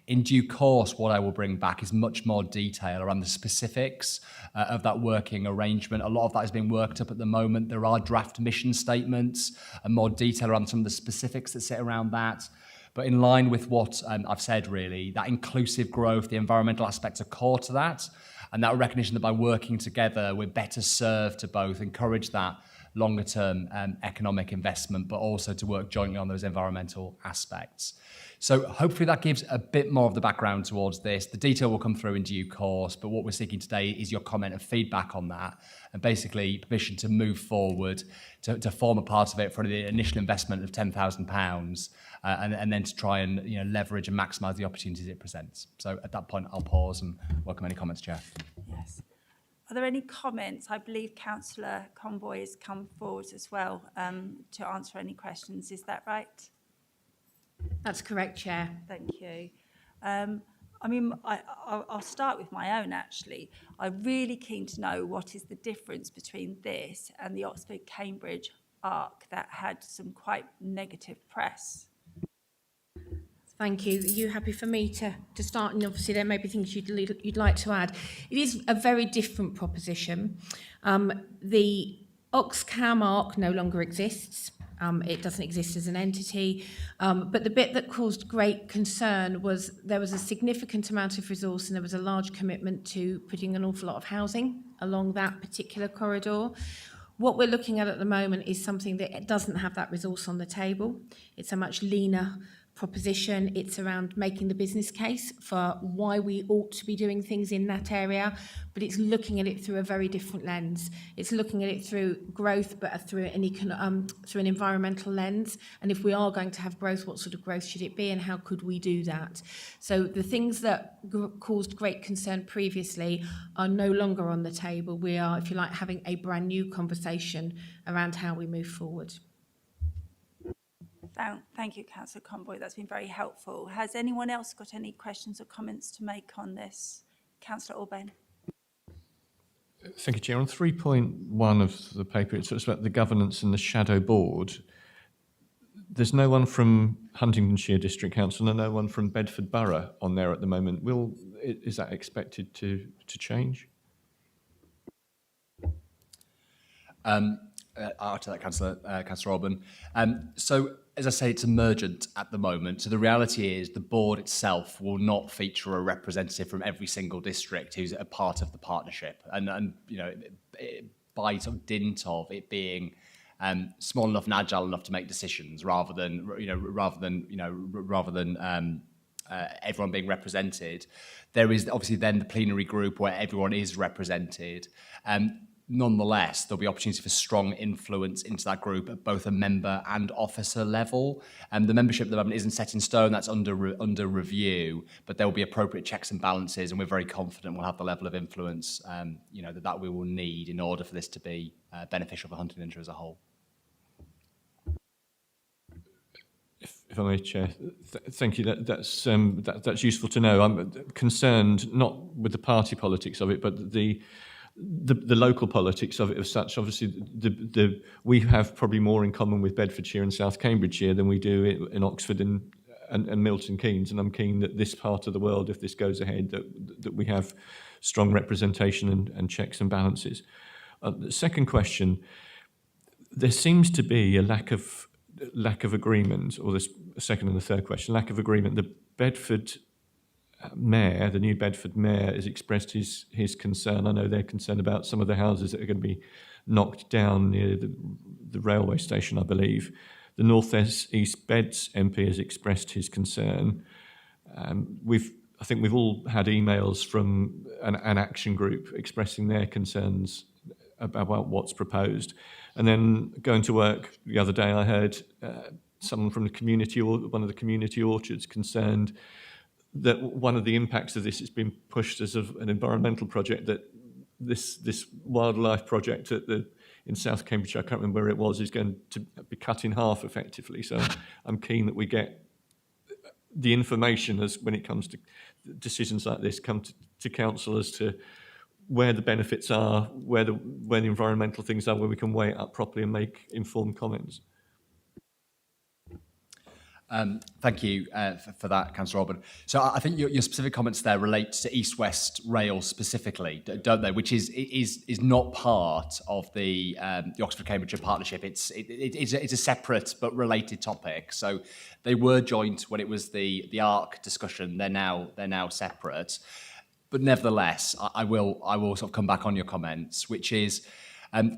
In due course, what I will bring back is much more detail around the specifics of that working arrangement. A lot of that is being worked up at the moment. There are draft mission statements and more detail around some of the specifics that sit around that. But in line with what I've said, really, that inclusive growth, the environmental aspects are core to that. And that recognition that by working together, we're better served to both encourage that longer term economic investment, but also to work jointly on those environmental aspects. So hopefully that gives a bit more of the background towards this. The detail will come through in due course, but what we're seeking today is your comment and feedback on that, and basically permission to move forward, to form a part of it for the initial investment of £10,000, and then to try and leverage and maximise the opportunities it presents. So at that point, I'll pause and welcome any comments, Chair. Yes. Are there any comments? I believe Councillor Conboy has come forward as well to answer any questions. Is that right? That's correct, Chair. Thank you. I'll start with my own, actually. I'm really keen to know what is the difference between this and the Oxford-Cambridge ARC that had some quite negative press. Thank you. Are you happy for me to start? And obviously there may be things you'd like to add. It is a very different proposition. The Oxcam ARC no longer exists. It doesn't exist as an entity. But the bit that caused great concern was there was a significant amount of resource and there was a large commitment to putting an awful lot of housing along that particular corridor. What we're looking at the moment is something that doesn't have that resource on the table. It's a much leaner proposition. It's around making the business case for why we ought to be doing things in that area, but it's looking at it through a very different lens. It's looking at it through growth, but through an environmental lens. And if we are going to have growth, what sort of growth should it be, and how could we do that? So the things that caused great concern previously are no longer on the table. We are, if you like, having a brand new conversation around how we move forward. Thank you, Councillor Conboy. That's been very helpful. Has anyone else got any questions or comments to make on this? Councillor Orbain. Thank you, Chair. On 3.1 of the paper, it talks about the governance and the shadow board. There's no one from Huntingdonshire District Council and no one from Bedford Borough on there at the moment. Is that expected to change? I'll take that, Councillor Orban. So, as I say, it's emergent at the moment. So the reality is the board itself will not feature a representative from every single district who's a part of the partnership. And by sort of dint of it being small enough and agile enough to make decisions, rather than everyone being represented, there is obviously then the plenary group where everyone is represented. Nonetheless, there'll be opportunity for strong influence into that group at both a member and officer level. The membership at the moment isn't set in stone, that's under review, but there will be appropriate checks and balances, and we're very confident we'll have the level of influence that we will need in order for this to be beneficial for Huntingdonshire as a whole. If I may, Chair, thank you. That's useful to know. I'm concerned not with the party politics of it, but the local politics of it as such. Obviously, we have probably more in common with Bedfordshire and South Cambridgeshire than we do in Oxford and Milton Keynes. And I'm keen that this part of the world, if this goes ahead, that we have strong representation and checks and balances. The second question, there seems to be a lack of agreement, or the second and the third question, lack of agreement. The Bedford mayor, the new Bedford mayor, has expressed his concern. I know they're concerned about some of the houses that are going to be knocked down near the railway station, I believe. The North East Beds MP has expressed his concern. I think we've all had emails from an action group expressing their concerns about what's proposed. And then going to work the other day, I heard someone from one of the community orchards concerned that one of the impacts of this has been pushed as an environmental project, that this wildlife project in South Cambridgeshire, I can't remember where it was, is going to be cut in half effectively. So I'm keen that we get the information as when it comes to decisions like this, come to council as to where the benefits are, where the environmental things are, where we can weigh it up properly and make informed comments. Thank you for that, Councillor Orban. So I think your specific comments there relate to East-West Rail specifically, don't they? Which is not part of the Oxford-Cambridgeshire partnership. It's a separate but related topic. So they were joint when it was the ARC discussion. They're now separate. But nevertheless, I will sort of come back on your comments, which is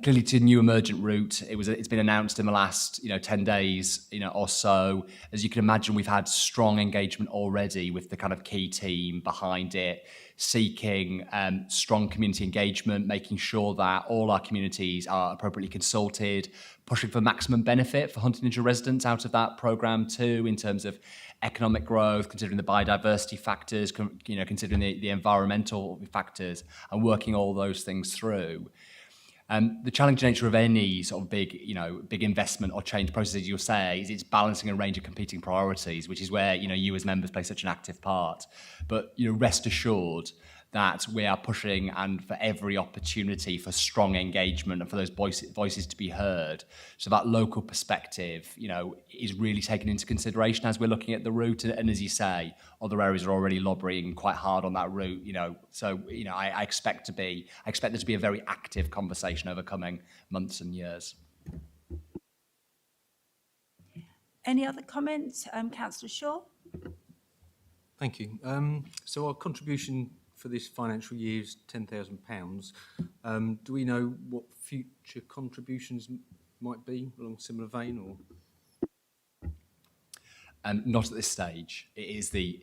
clearly to new emergent route. It's been announced in the last 10 days or so. As you can imagine, we've had strong engagement already with the kind of key team behind it, seeking strong community engagement, making sure that all our communities are appropriately consulted, pushing for maximum benefit for Huntingdonshire residents out of that programme too, in terms of economic growth, considering the biodiversity factors, considering the environmental factors, and working all those things through. The challenging nature of any sort of big investment or change process, as you'll say, is it's balancing a range of competing priorities, which is where you as members play such an active part. But rest assured that we are pushing and for every opportunity for strong engagement and for those voices to be heard. So that local perspective, is really taken into consideration as we're looking at the route. And as you say, other areas are already lobbying quite hard on that route. So I expect there to be a very active conversation over coming months and years. Any other comments, Councillor Shaw? Thank you. So our contribution for this financial year is £10,000. Do we know what future contributions might be along a similar vein, or? Not at this stage. It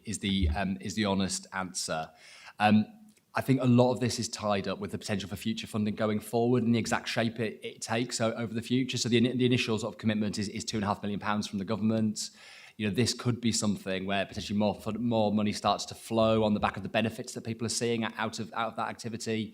is the honest answer. I think a lot of this is tied up with the potential for future funding going forward and the exact shape it takes over the future. So the initial sort of commitment is £2.5 million from the government. This could be something where potentially more money starts to flow on the back of the benefits that people are seeing out of that activity.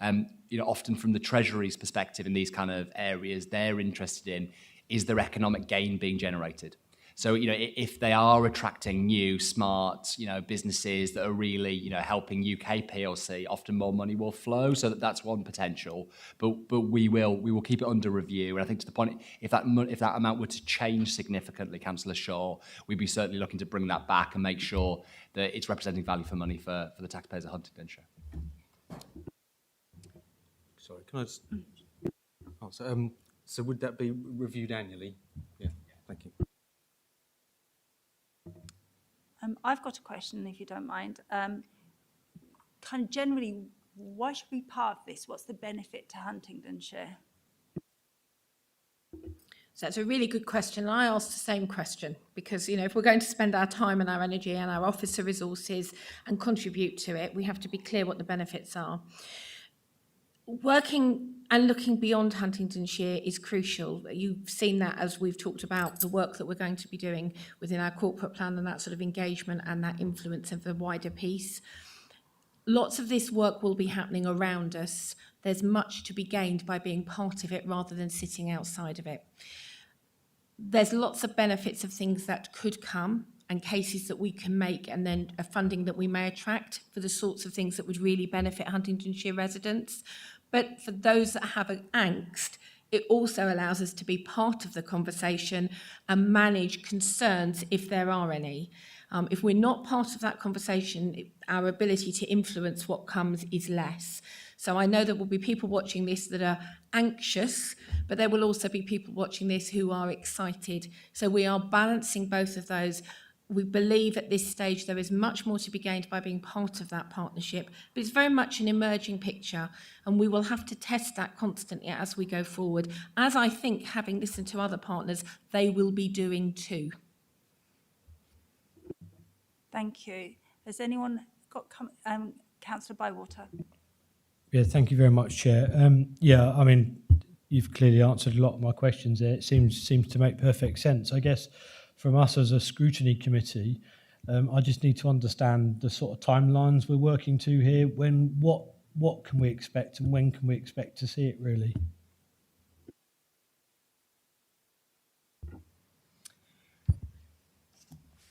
Often from the Treasury's perspective in these kind of areas, they're interested in, is there economic gain being generated? So, if they are attracting new, smart, businesses that are really, helping UK PLC, often more money will flow. So that's one potential. But we will keep it under review. And I think to the point, if that amount were to change significantly, Councillor Shaw, we'd be certainly looking to bring that back and make sure that it's representing value for money for the taxpayers of Huntingdonshire. Sorry, can I just... so would that be reviewed annually? Yeah, thank you. I've got a question, if you don't mind. Kind of generally, why should we be part of this? What's the benefit to Huntingdonshire? So that's a really good question. I asked the same question because, if we're going to spend our time and our energy and our officer resources and contribute to it, we have to be clear what the benefits are. Working and looking beyond Huntingdonshire is crucial. You've seen that as we've talked about the work that we're going to be doing within our corporate plan and that sort of engagement and that influence of the wider piece. Lots of this work will be happening around us. There's much to be gained by being part of it rather than sitting outside of it. there's lots of benefits of things that could come and cases that we can make, and then a funding that we may attract for the sorts of things that would really benefit Huntingdonshire residents. But for those that have an angst, it also allows us to be part of the conversation and manage concerns if there are any. If we're not part of that conversation, our ability to influence what comes is less. So I know there will be people watching this that are anxious, but there will also be people watching this who are excited. So we are balancing both of those. We believe at this stage there is much more to be gained by being part of that partnership, but it's very much an emerging picture, and we will have to test that constantly as we go forward, as I think, having listened to other partners, they will be doing too. Thank you. Has anyone got Councillor Bywater? Yeah, thank you very much, Chair. Yeah, I mean, you've clearly answered a lot of my questions there. It seems to make perfect sense. I guess from us as a scrutiny committee, I just need to understand the sort of timelines we're working to here. What can we expect, and when can we expect to see it really?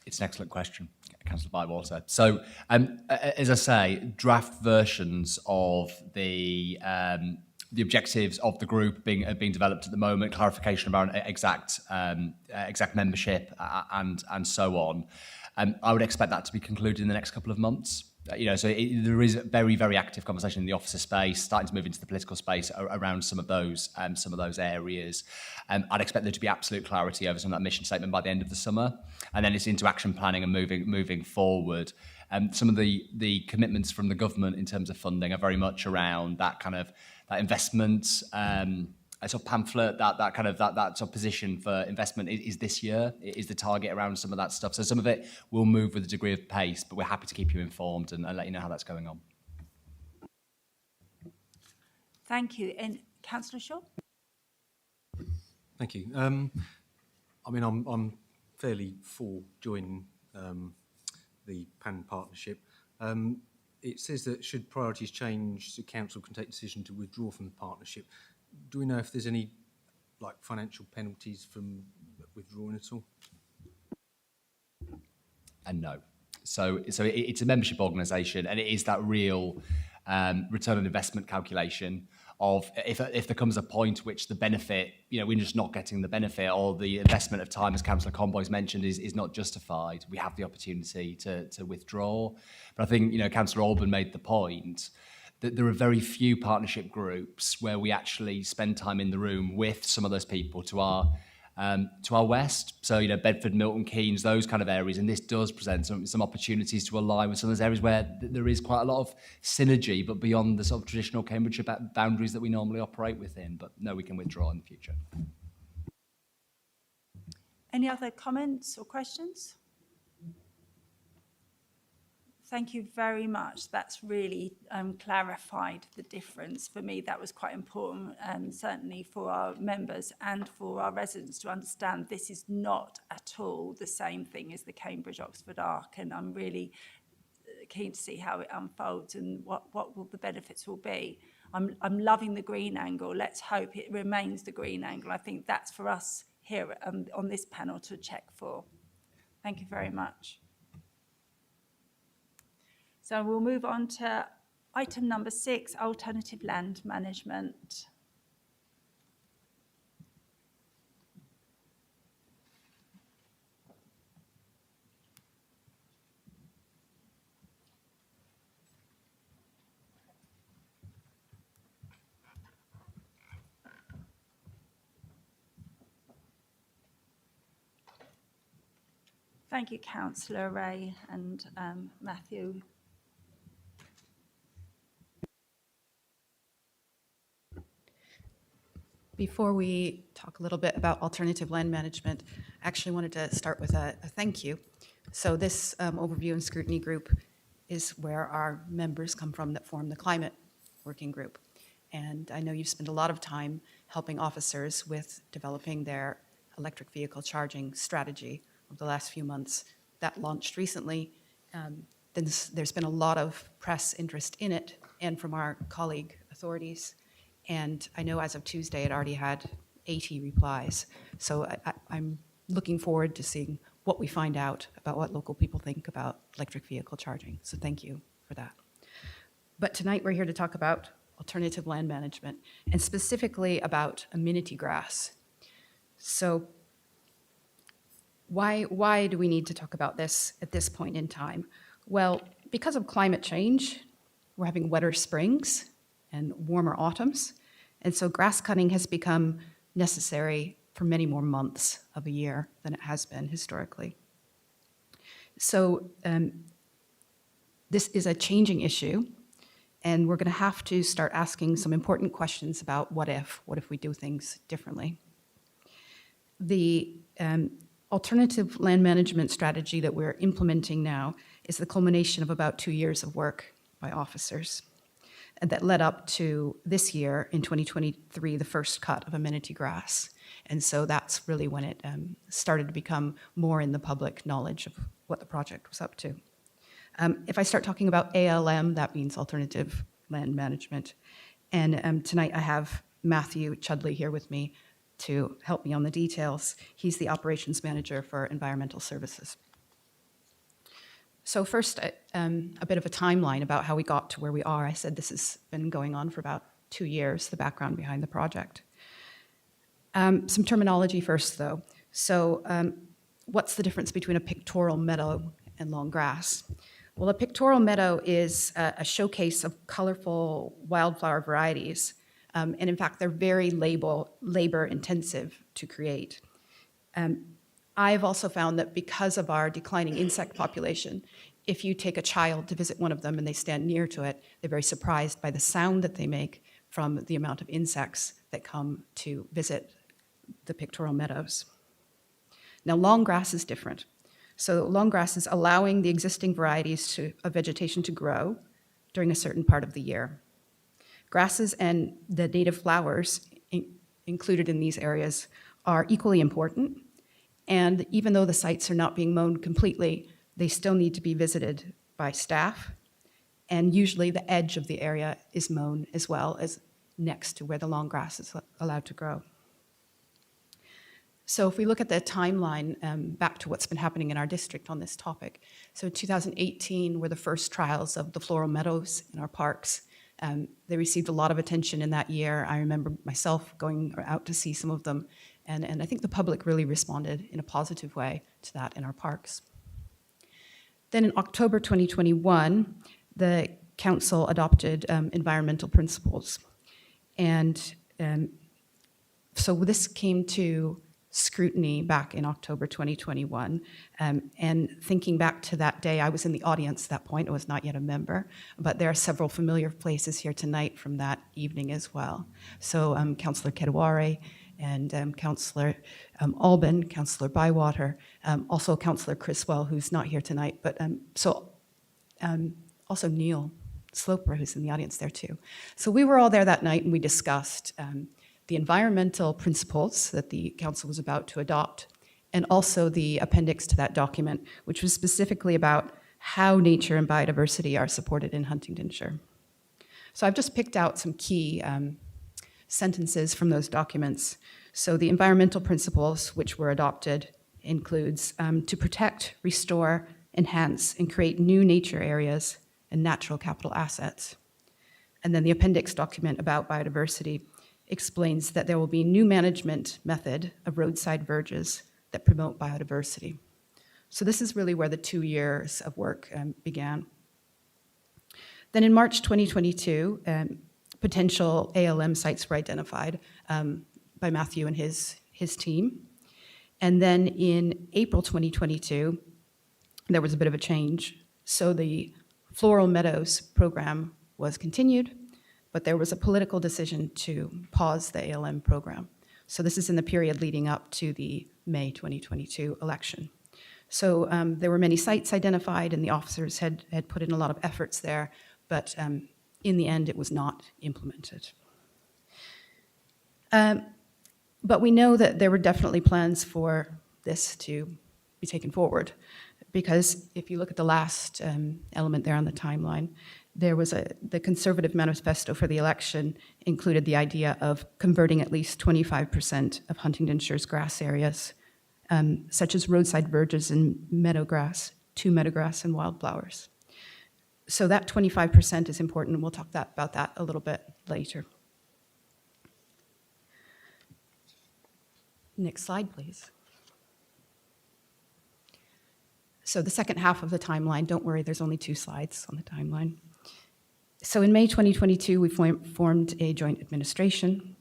It's an excellent question, Councillor Bywater. So, as I say, draft versions of the objectives of the group are being developed at the moment. Clarification around exact membership and so on. I would expect that to be concluded in the next couple of months. There is a very, very active conversation in the officer space, starting to move into the political space around some of those areas. I'd expect there to be absolute clarity over some of that mission statement by the end of the summer, and then it's into action planning and moving forward. Some of the commitments from the government in terms of funding are very much around that investment. A sort of pamphlet, that sort of position for investment is this year, is the target around some of that stuff. So some of it will move with a degree of pace, but we're happy to keep you informed and let you know how that's going on. Thank you. And Councillor Shaw? Thank you. I mean, I'm fairly for joining the PAN partnership. It says that should priorities change, the council can take decision to withdraw from the partnership. Do we know if there's any financial penalties from withdrawing at all? And no. So it's a membership organisation, and it is that real return on investment calculation of if there comes a point which the benefit, we're just not getting the benefit, or the investment of time, as Councillor Comboy's mentioned, is not justified, we have the opportunity to withdraw. But I think, Councillor Alban made the point that there are very few partnership groups where we actually spend time in the room with some of those people to our west. So, Bedford, Milton Keynes, those kind of areas. And this does present some opportunities to align with some of those areas where there is quite a lot of synergy, but beyond the sort of traditional Cambridgeshire boundaries that we normally operate within. But no, we can withdraw in the future. Any other comments or questions? Thank you very much. That's really clarified the difference. For me, that was quite important, certainly for our members and for our residents to understand this is not at all the same thing as the Cambridge-Oxford Arc, and I'm really keen to see how it unfolds and what will the benefits will be. I'm loving the green angle. Let's hope it remains the green angle. I think that's for us here on this panel to check for. Thank you very much. So we'll move on to item number 6, alternative land management. Thank you, Councillor Ray and Matthew. Before we talk a little bit about alternative land management, I actually wanted to start with a thank you. So this overview and scrutiny group is where our members come from that form the climate working group. And I know you've spent a lot of time helping officers with developing their electric vehicle charging strategy over the last few months. That launched recently. There's been a lot of press interest in it and from our colleague authorities. And I know as of Tuesday, it already had 80 replies. So I'm looking forward to seeing what we find out about what local people think about electric vehicle charging. So thank you for that. But tonight we're here to talk about alternative land management, and specifically about amenity grass. So why do we need to talk about this at this point in time? Well, because of climate change, we're having wetter springs and warmer autumns, and so grass cutting has become necessary for many more months of a year than it has been historically. So this is a changing issue, and we're going to have to start asking some important questions about what if we do things differently. The alternative land management strategy that we're implementing now is the culmination of about 2 years of work by officers, and that led up to this year, in 2023, the first cut of amenity grass. And so that's really when it started to become more in the public knowledge of what the project was up to. If I start talking about ALM, that means alternative land management. And tonight I have Matthew Chudley here with me to help me on the details. He's the operations manager for environmental services. So first, a bit of a timeline about how we got to where we are. I said this has been going on for about 2 years, the background behind the project. Some terminology first, though. So what's the difference between a pictorial meadow and long grass? Well, a pictorial meadow is a showcase of colorful wildflower varieties. And in fact, they're very labor intensive to create. I've also found that because of our declining insect population, if you take a child to visit one of them and they stand near to it, they're very surprised by the sound that they make from the amount of insects that come to visit the pictorial meadows. Now, long grass is different. So long grass is allowing the existing varieties of vegetation to grow during a certain part of the year. Grasses and the native flowers included in these areas are equally important, and even though the sites are not being mown completely, they still need to be visited by staff, and usually the edge of the area is mown as well as next to where the long grass is allowed to grow. So if we look at the timeline back to what's been happening in our district on this topic, so 2018 were the first trials of the floral meadows in our parks. They received a lot of attention in that year. I remember myself going out to see some of them, and I think the public really responded in a positive way to that in our parks. Then in October 2021, the council adopted environmental principles. And so this came to scrutiny back in October 2021. And thinking back to that day, I was in the audience at that point. I was not yet a member, but there are several familiar places here tonight from that evening as well. So Councillor Kedawari and Councillor Albin, Councillor Bywater, also Councillor Criswell, who's not here tonight, but also Neil Sloper, who's in the audience there too. So we were all there that night and we discussed the environmental principles that the council was about to adopt, and also the appendix to that document, which was specifically about how nature and biodiversity are supported in Huntingdonshire. So I've just picked out some key sentences from those documents. So the environmental principles which were adopted includes to protect, restore, enhance, and create new nature areas and natural capital assets. And then the appendix document about biodiversity explains that there will be new management method of roadside verges that promote biodiversity. So this is really where the 2 years of work began. Then in March 2022, potential ALM sites were identified by Matthew and his team. And then in April 2022, there was a bit of a change. So the Floral Meadows program was continued, but there was a political decision to pause the ALM program. So this is in the period leading up to the May 2022 election. So there were many sites identified and the officers had put in a lot of efforts there, but in the end it was not implemented. But we know that there were definitely plans for this to be taken forward, because if you look at the last element there on the timeline, there was the Conservative manifesto for the election included the idea of converting at least 25% of Huntingdonshire's grass areas, such as roadside verges and meadowgrass, to meadowgrass and wildflowers. So that 25% is important, and we'll talk about that a little bit later. Next slide, please. So the second half of the timeline, don't worry, there's only 2 slides on the timeline. So in May 2022, we formed a joint administration.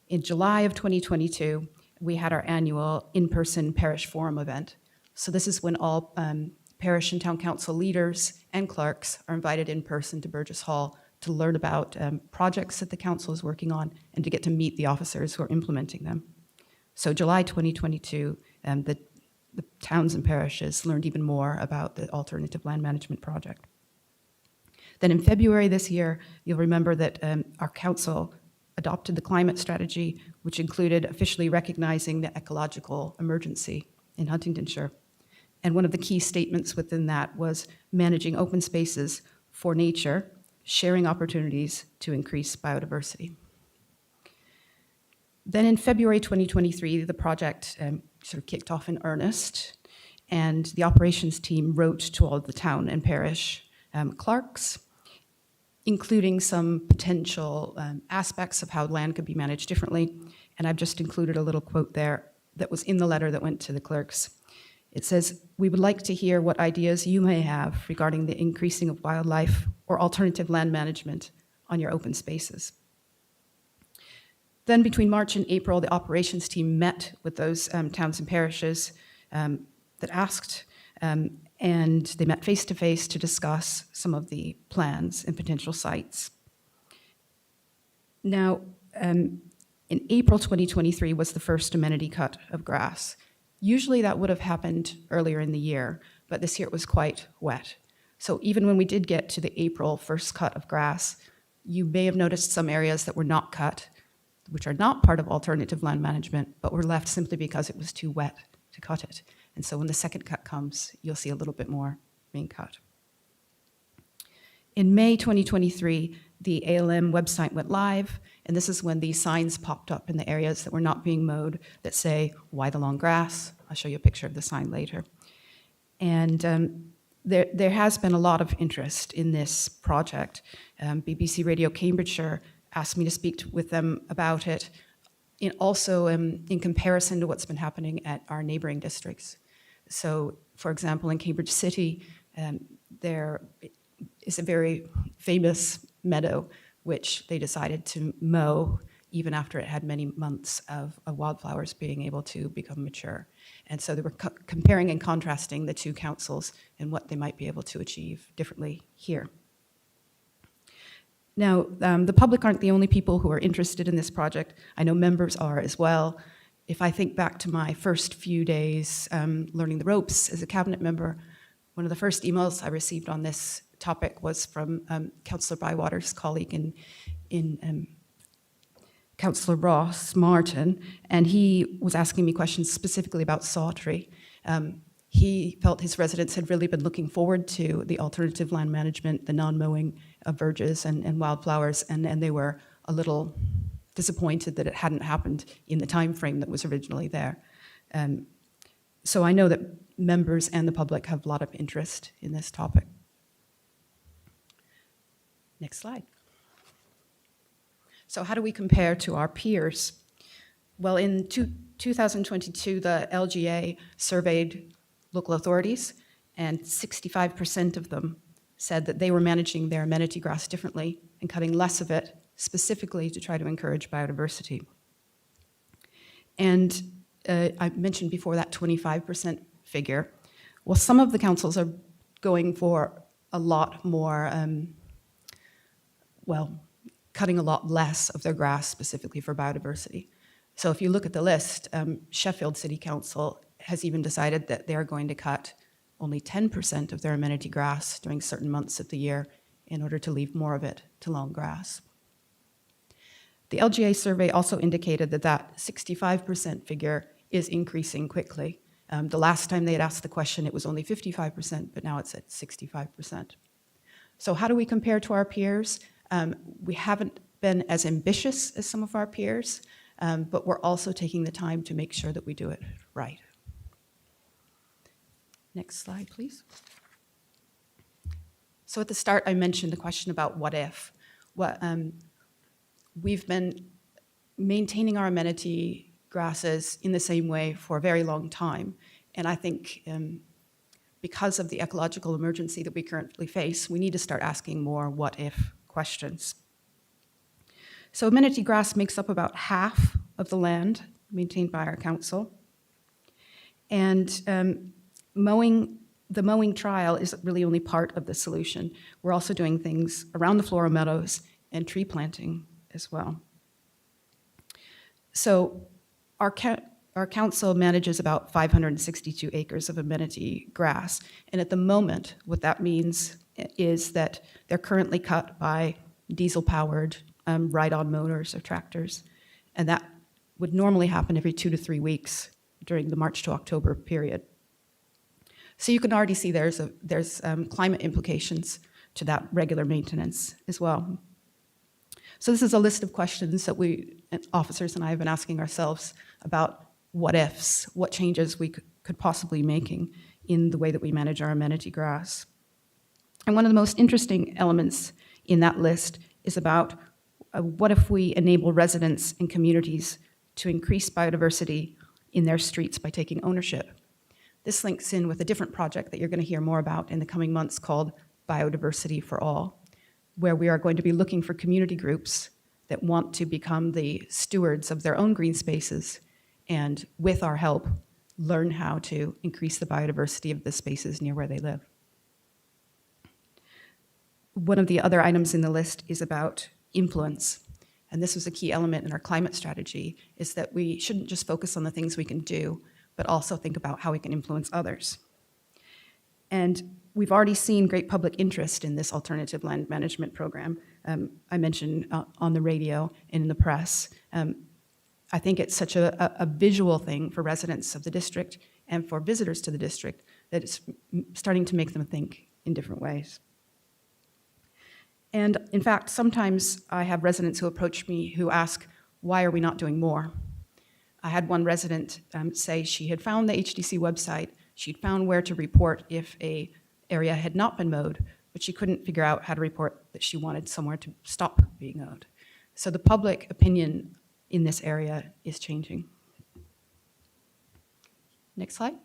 In July of 2022, we had our annual in-person parish forum event. So this is when all parish and town council leaders and clerks are invited in person to Burgess Hall to learn about projects that the council is working on and to get to meet the officers who are implementing them. So July 2022, the towns and parishes learned even more about the alternative land management project. Then in February this year, you'll remember that our council adopted the climate strategy, which included officially recognizing the ecological emergency in Huntingdonshire. And one of the key statements within that was managing open spaces for nature, sharing opportunities to increase biodiversity. Then in February 2023, the project sort of kicked off in earnest, and the operations team wrote to all of the town and parish clerks, including some potential aspects of how land could be managed differently. And I've just included a little quote there that was in the letter that went to the clerks. It says, "We would like to hear what ideas you may have regarding the increasing of wildlife or alternative land management on your open spaces." Then between March and April, the operations team met with those towns and parishes that asked, and they met face-to-face to discuss some of the plans and potential sites. Now, in April 2023 was the first amenity cut of grass. Usually that would have happened earlier in the year, but this year it was quite wet. So even when we did get to the April first cut of grass, you may have noticed some areas that were not cut, which are not part of alternative land management, but were left simply because it was too wet to cut it. And so when the second cut comes, you'll see a little bit more being cut. In May 2023, the ALM website went live, and this is when these signs popped up in the areas that were not being mowed that say, "Why the long grass?" I'll show you a picture of the sign later. And there has been a lot of interest in this project. BBC Radio Cambridgeshire asked me to speak with them about it, also in comparison to what's been happening at our neighboring districts. So, for example, in Cambridge City, there is a very famous meadow which they decided to mow even after it had many months of wildflowers being able to become mature. And so they were comparing and contrasting the two councils and what they might be able to achieve differently here. Now, the public aren't the only people who are interested in this project. I know members are as well. If I think back to my first few days learning the ropes as a cabinet member, one of the first emails I received on this topic was from Councillor Bywater's colleague in Councillor Ross Martin, and he was asking me questions specifically about Sawtry. He felt his residents had really been looking forward to the alternative land management, the non-mowing of verges and wildflowers, and they were a little disappointed that it hadn't happened in the time frame that was originally there. So I know that members and the public have a lot of interest in this topic. Next slide. So how do we compare to our peers? Well, in 2022, the LGA surveyed local authorities, and 65% of them said that they were managing their amenity grass differently and cutting less of it, specifically to try to encourage biodiversity. And I mentioned before that 25% figure. Well, some of the councils are going for a lot more, cutting a lot less of their grass specifically for biodiversity. So if you look at the list, Sheffield City Council has even decided that they're going to cut only 10% of their amenity grass during certain months of the year in order to leave more of it to long grass. The LGA survey also indicated that that 65% figure is increasing quickly. The last time they had asked the question, it was only 55%, but now it's at 65%. So how do we compare to our peers? We haven't been as ambitious as some of our peers, but we're also taking the time to make sure that we do it right. Next slide, please. So at the start, I mentioned the question about what if. We've been maintaining our amenity grasses in the same way for a very long time. And I think because of the ecological emergency that we currently face, we need to start asking more what if questions. So amenity grass makes up about half of the land maintained by our council. And the mowing trial is really only part of the solution. We're also doing things around the floral meadows and tree planting as well. So our council manages about 562 acres of amenity grass. And at the moment, what that means is that they're currently cut by diesel-powered ride-on motors or tractors. And that would normally happen every 2 to 3 weeks during the March to October period. So you can already see there's climate implications to that regular maintenance as well. So this is a list of questions that we, officers and I, have been asking ourselves about what ifs, what changes we could possibly be making in the way that we manage our amenity grass. And one of the most interesting elements in that list is about what if we enable residents and communities to increase biodiversity in their streets by taking ownership. This links in with a different project that you're going to hear more about in the coming months called Biodiversity for All, where we are going to be looking for community groups that want to become the stewards of their own green spaces and, with our help, learn how to increase the biodiversity of the spaces near where they live. One of the other items in the list is about influence. And this was a key element in our climate strategy, is that we shouldn't just focus on the things we can do, but also think about how we can influence others. And we've already seen great public interest in this alternative land management program. I mentioned on the radio and in the press. I think it's such a visual thing for residents of the district and for visitors to the district that it's starting to make them think in different ways. And in fact, sometimes I have residents who approach me who ask, why are we not doing more? I had one resident say she had found the HDC website, she'd found where to report if an area had not been mowed, but she couldn't figure out how to report that she wanted somewhere to stop being mowed. So the public opinion in this area is changing. Next slide.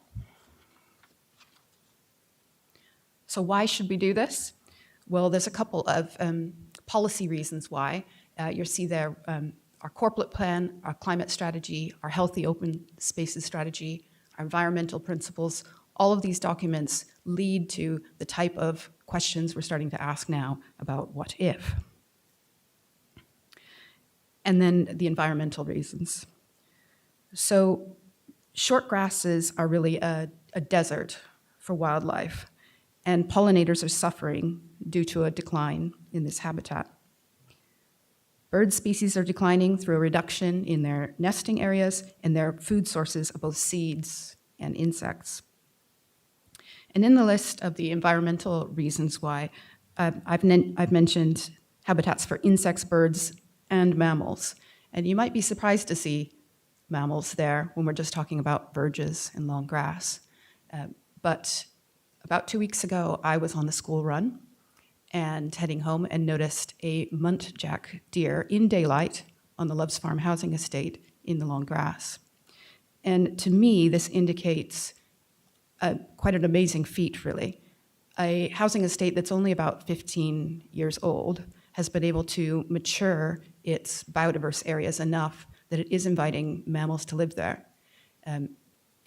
So why should we do this? Well, there's a couple of policy reasons why. You'll see there our corporate plan, our climate strategy, our healthy open spaces strategy, our environmental principles. All of these documents lead to the type of questions we're starting to ask now about what if. And then the environmental reasons. So short grasses are really a desert for wildlife, and pollinators are suffering due to a decline in this habitat. Bird species are declining through a reduction in their nesting areas and their food sources of both seeds and insects. And in the list of the environmental reasons why, I've mentioned habitats for insects, birds, and mammals. And you might be surprised to see mammals there when we're just talking about verges and long grass. But about 2 weeks ago, I was on the school run and heading home and noticed a muntjac deer in daylight on the Loves Farm housing estate in the long grass. And to me, this indicates quite an amazing feat, really. A housing estate that's only about 15 years old has been able to mature its biodiverse areas enough that it is inviting mammals to live there. And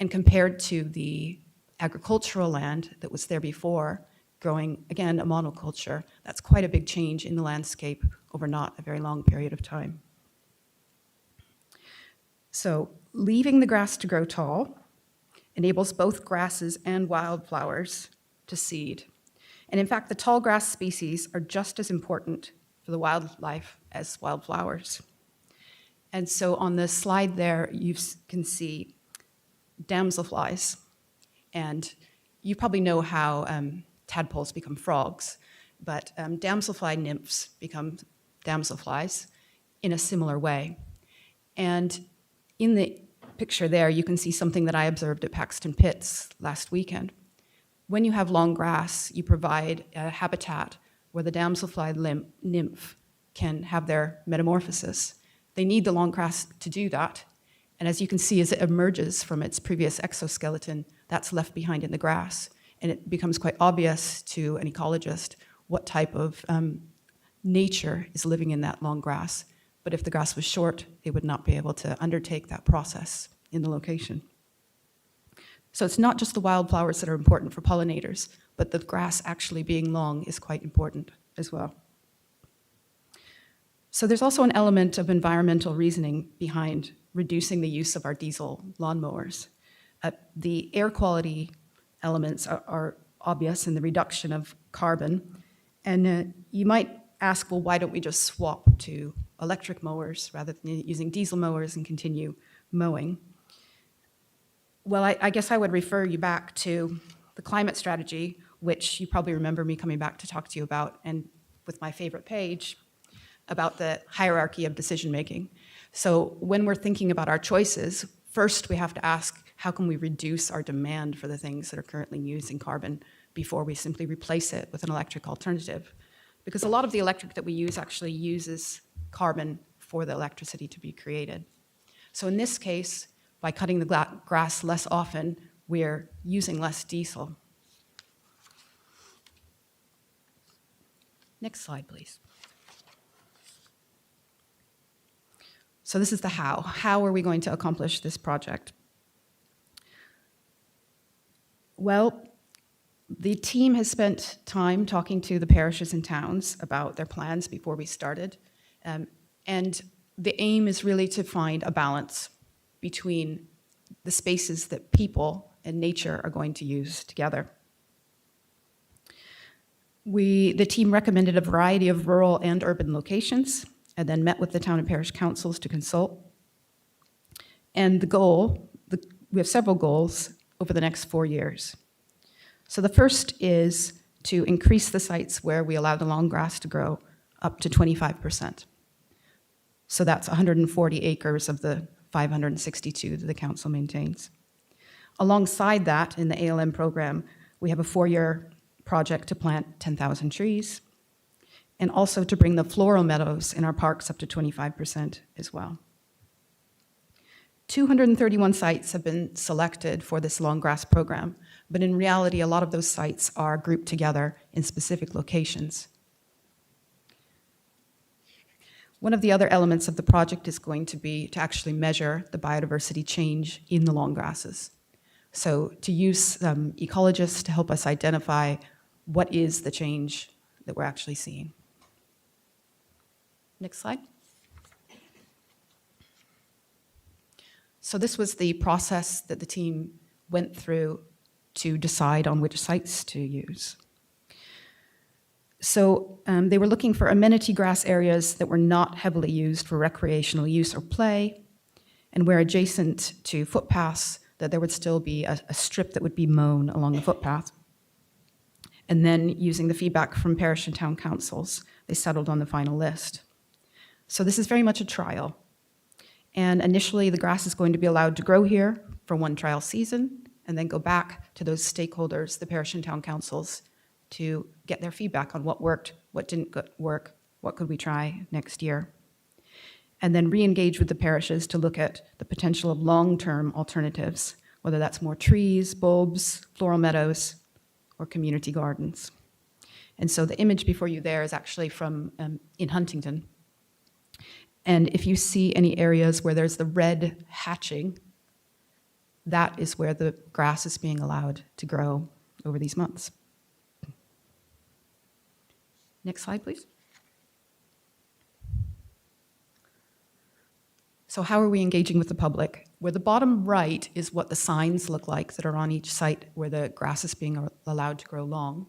compared to the agricultural land that was there before, growing, again, a monoculture, that's quite a big change in the landscape over not a very long period of time. So leaving the grass to grow tall enables both grasses and wildflowers to seed. And in fact, the tall grass species are just as important for the wildlife as wildflowers. And so on the slide there, you can see damselflies. And you probably know how tadpoles become frogs. but damselfly nymphs become damselflies in a similar way. And in the picture there, you can see something that I observed at Paxton Pits last weekend. When you have long grass, you provide a habitat where the damselfly nymph can have their metamorphosis. They need the long grass to do that. And as you can see, as it emerges from its previous exoskeleton, that's left behind in the grass. And it becomes quite obvious to an ecologist what type of nature is living in that long grass. But if the grass was short, it would not be able to undertake that process in the location. So it's not just the wildflowers that are important for pollinators, but the grass actually being long is quite important as well. So there's also an element of environmental reasoning behind reducing the use of our diesel lawnmowers. The air quality elements are obvious in the reduction of carbon. And you might ask, well, why don't we just swap to electric mowers rather than using diesel mowers and continue mowing? Well, I guess I would refer you back to the climate strategy, which you probably remember me coming back to talk to you about, and with my favorite page, about the hierarchy of decision-making. So when we're thinking about our choices, first we have to ask, how can we reduce our demand for the things that are currently using carbon before we simply replace it with an electric alternative? Because a lot of the electric that we use actually uses carbon for the electricity to be created. So in this case, by cutting the grass less often, we're using less diesel. Next slide, please. So this is the how. How are we going to accomplish this project? Well, the team has spent time talking to the parishes and towns about their plans before we started. And the aim is really to find a balance between the spaces that people and nature are going to use together. The team recommended a variety of rural and urban locations, and then met with the town and parish councils to consult. And the goal, we have several goals over the next 4 years. So the first is to increase the sites where we allow the long grass to grow up to 25%. So that's 140 acres of the 562 that the council maintains. Alongside that, in the ALM program, we have a 4-year project to plant 10,000 trees, and also to bring the floral meadows in our parks up to 25% as well. 231 sites have been selected for this long grass program, but in reality, a lot of those sites are grouped together in specific locations. One of the other elements of the project is going to be to actually measure the biodiversity change in the long grasses. So to use ecologists to help us identify what is the change that we're actually seeing. Next slide. So this was the process that the team went through to decide on which sites to use. So they were looking for amenity grass areas that were not heavily used for recreational use or play, and where adjacent to footpaths, that there would still be a strip that would be mown along the footpath. And then using the feedback from parish and town councils, they settled on the final list. So this is very much a trial. And initially, the grass is going to be allowed to grow here for one trial season, and then go back to those stakeholders, the parish and town councils, to get their feedback on what worked, what didn't work, what could we try next year. And then re-engage with the parishes to look at the potential of long-term alternatives, whether that's more trees, bulbs, floral meadows, or community gardens. And so the image before you there is actually from in Huntington. And if you see any areas where there's the red hatching, that is where the grass is being allowed to grow over these months. Next slide, please. So how are we engaging with the public? Where the bottom right is what the signs look like that are on each site where the grass is being allowed to grow long.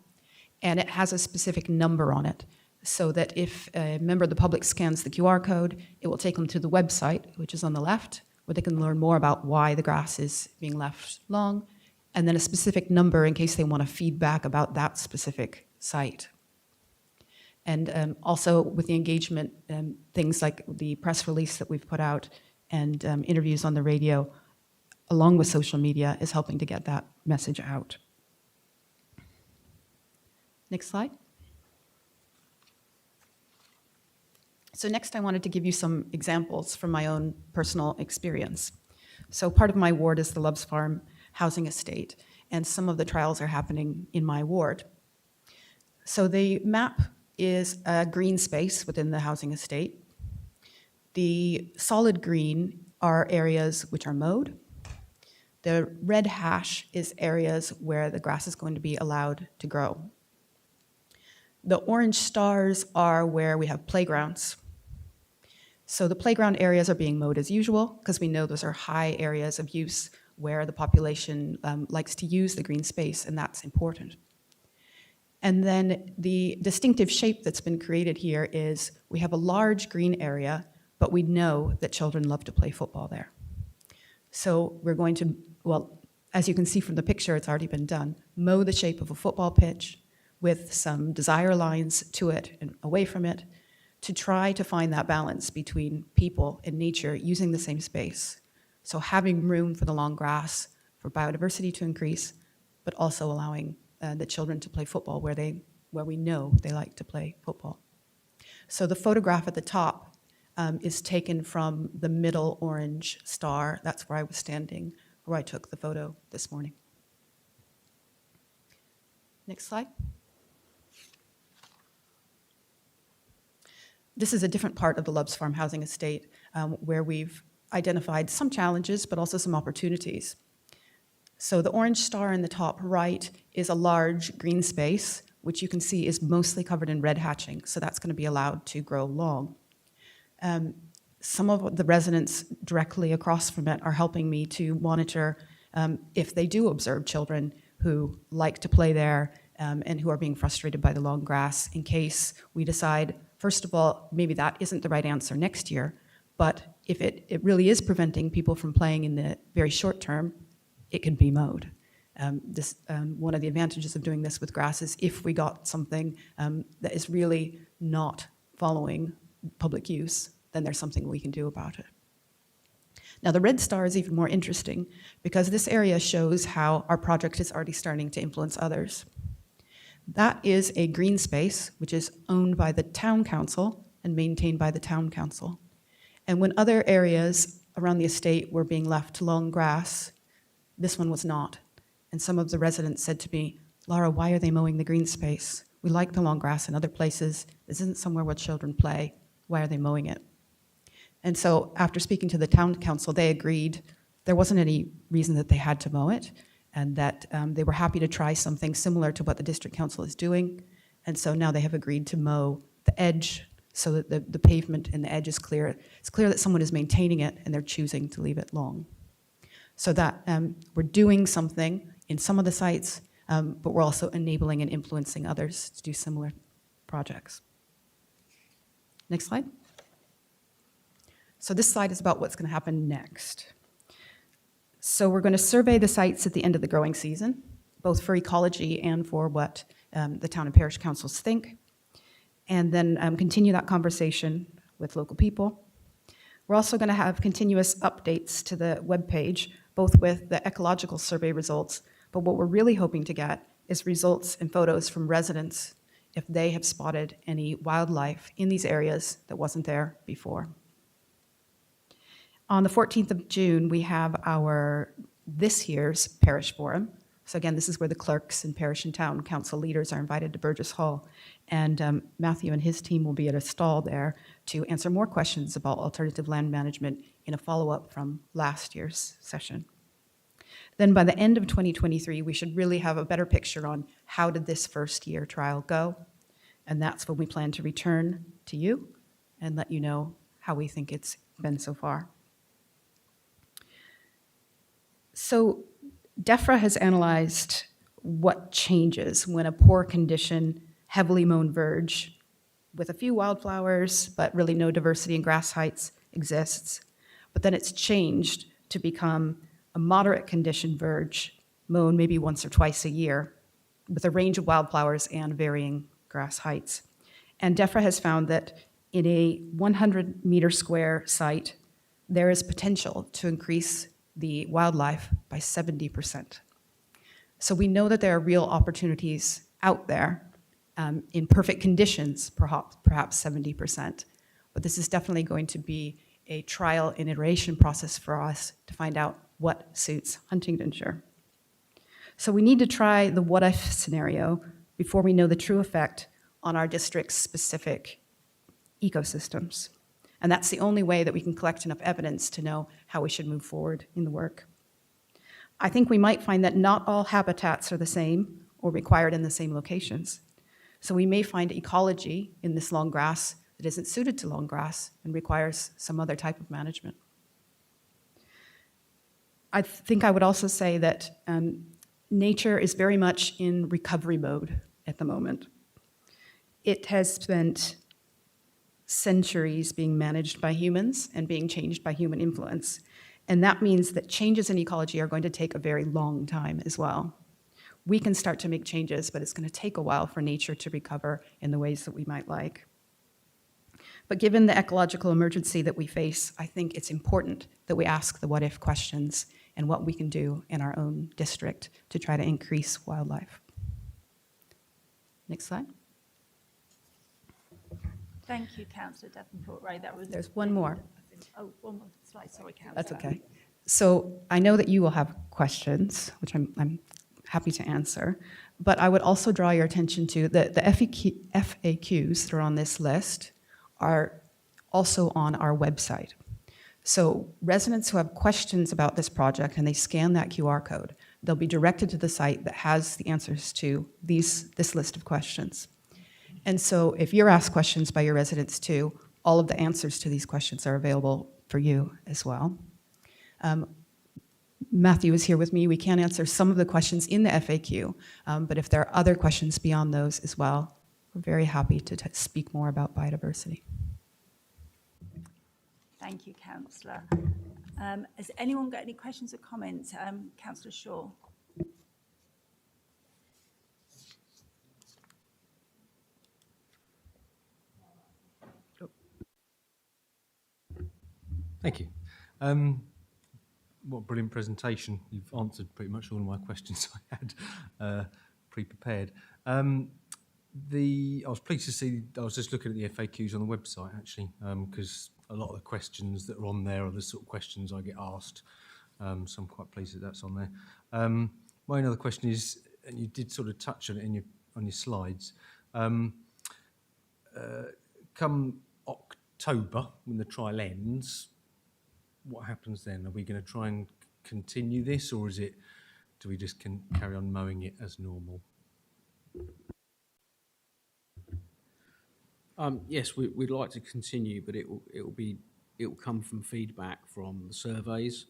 And it has a specific number on it, so that if a member of the public scans the QR code, it will take them to the website, which is on the left, where they can learn more about why the grass is being left long, and then a specific number in case they want to feedback about that specific site. And also with the engagement, things like the press release that we've put out and interviews on the radio, along with social media, is helping to get that message out. Next slide. So next I wanted to give you some examples from my own personal experience. So part of my ward is the Loves Farm housing estate, and some of the trials are happening in my ward. So the map is a green space within the housing estate. The solid green are areas which are mowed. The red hash is areas where the grass is going to be allowed to grow. The orange stars are where we have playgrounds. So the playground areas are being mowed as usual because we know those are high areas of use where the population likes to use the green space, and that's important. And then the distinctive shape that's been created here is we have a large green area, but we know that children love to play football there. So we're going to, well, as you can see from the picture, it's already been done, mow the shape of a football pitch with some desire lines to it and away from it to try to find that balance between people and nature using the same space. So having room for the long grass, for biodiversity to increase, but also allowing the children to play football where we know they like to play football. So the photograph at the top is taken from the middle orange star. That's where I was standing, where I took the photo this morning. Next slide. This is a different part of the Loves Farm housing estate where we've identified some challenges, but also some opportunities. So the orange star in the top right is a large green space, which you can see is mostly covered in red hatching, so that's going to be allowed to grow long. Some of the residents directly across from it are helping me to monitor if they do observe children who like to play there and who are being frustrated by the long grass, in case we decide, first of all, maybe that isn't the right answer next year, but if it really is preventing people from playing in the very short term, it can be mowed. One of the advantages of doing this with grass is if we got something that is really not following public use, then there's something we can do about it. Now the red star is even more interesting because this area shows how our project is already starting to influence others. That is a green space which is owned by the town council and maintained by the town council. And when other areas around the estate were being left to long grass, this one was not. And some of the residents said to me, Laura, why are they mowing the green space? We like the long grass in other places. This isn't somewhere where children play. Why are they mowing it? And so after speaking to the town council, they agreed there wasn't any reason that they had to mow it, and that they were happy to try something similar to what the district council is doing. And so now they have agreed to mow the edge so that the pavement and the edge is clear. It's clear that someone is maintaining it and they're choosing to leave it long. So that we're doing something in some of the sites, but we're also enabling and influencing others to do similar projects. Next slide. So this slide is about what's going to happen next. So we're going to survey the sites at the end of the growing season, both for ecology and for what the town and parish councils think, and then continue that conversation with local people. We're also going to have continuous updates to the webpage, both with the ecological survey results, but what we're really hoping to get is results and photos from residents if they have spotted any wildlife in these areas that wasn't there before. On the 14th of June, we have this year's parish forum. So again, this is where the clerks and parish and town council leaders are invited to Burgess Hall. And Matthew and his team will be at a stall there to answer more questions about alternative land management in a follow-up from last year's session. Then by the end of 2023, we should really have a better picture on how did this first year trial go. And that's when we plan to return to you and let you know how we think it's been so far. So DEFRA has analyzed what changes when a poor condition, heavily mown verge with a few wildflowers, but really no diversity in grass heights exists. But then it's changed to become a moderate condition verge, mown maybe once or twice a year, with a range of wildflowers and varying grass heights. And DEFRA has found that in a 100-meter square site, there is potential to increase the wildlife by 70%. So we know that there are real opportunities out there in perfect conditions, perhaps 70%. But this is definitely going to be a trial and iteration process for us to find out what suits Huntingdonshire. So we need to try the what-if scenario before we know the true effect on our district's specific ecosystems. And that's the only way that we can collect enough evidence to know how we should move forward in the work. I think we might find that not all habitats are the same or required in the same locations. So we may find ecology in this long grass that isn't suited to long grass and requires some other type of management. I think I would also say that nature is very much in recovery mode at the moment. It has spent centuries being managed by humans and being changed by human influence. And that means that changes in ecology are going to take a very long time as well. We can start to make changes, but it's going to take a while for nature to recover in the ways that we might like. But given the ecological emergency that we face, I think it's important that we ask the what-if questions and what we can do in our own district to try to increase wildlife. Next slide. Thank you, Councillor Davenport-Ray. There's one more. Oh, one more slide. Sorry, Councillor. That's okay. So I know that you will have questions, which I'm happy to answer, but I would also draw your attention to the FAQs that are on this list are also on our website. So residents who have questions about this project and they scan that QR code, they'll be directed to the site that has the answers to this list of questions. And so if you're asked questions by your residents too, all of the answers to these questions are available for you as well. Matthew is here with me. We can answer some of the questions in the FAQ, but if there are other questions beyond those as well, we're very happy to speak more about biodiversity. Thank you, Councillor. Has anyone got any questions or comments? Councillor Shaw. Thank you. What a brilliant presentation. You've answered pretty much all of my questions I had pre-prepared. I was pleased to see, I was just looking at the FAQs on the website actually, because a lot of the questions that are on there are the sort of questions I get asked. So I'm quite pleased that that's on there. My other question is, and you did sort of touch on it on your slides, come October, when the trial ends, what happens then? Are we going to try and continue this, or do we just carry on mowing it as normal? Yes, we'd like to continue, but it'll come from feedback from the surveys,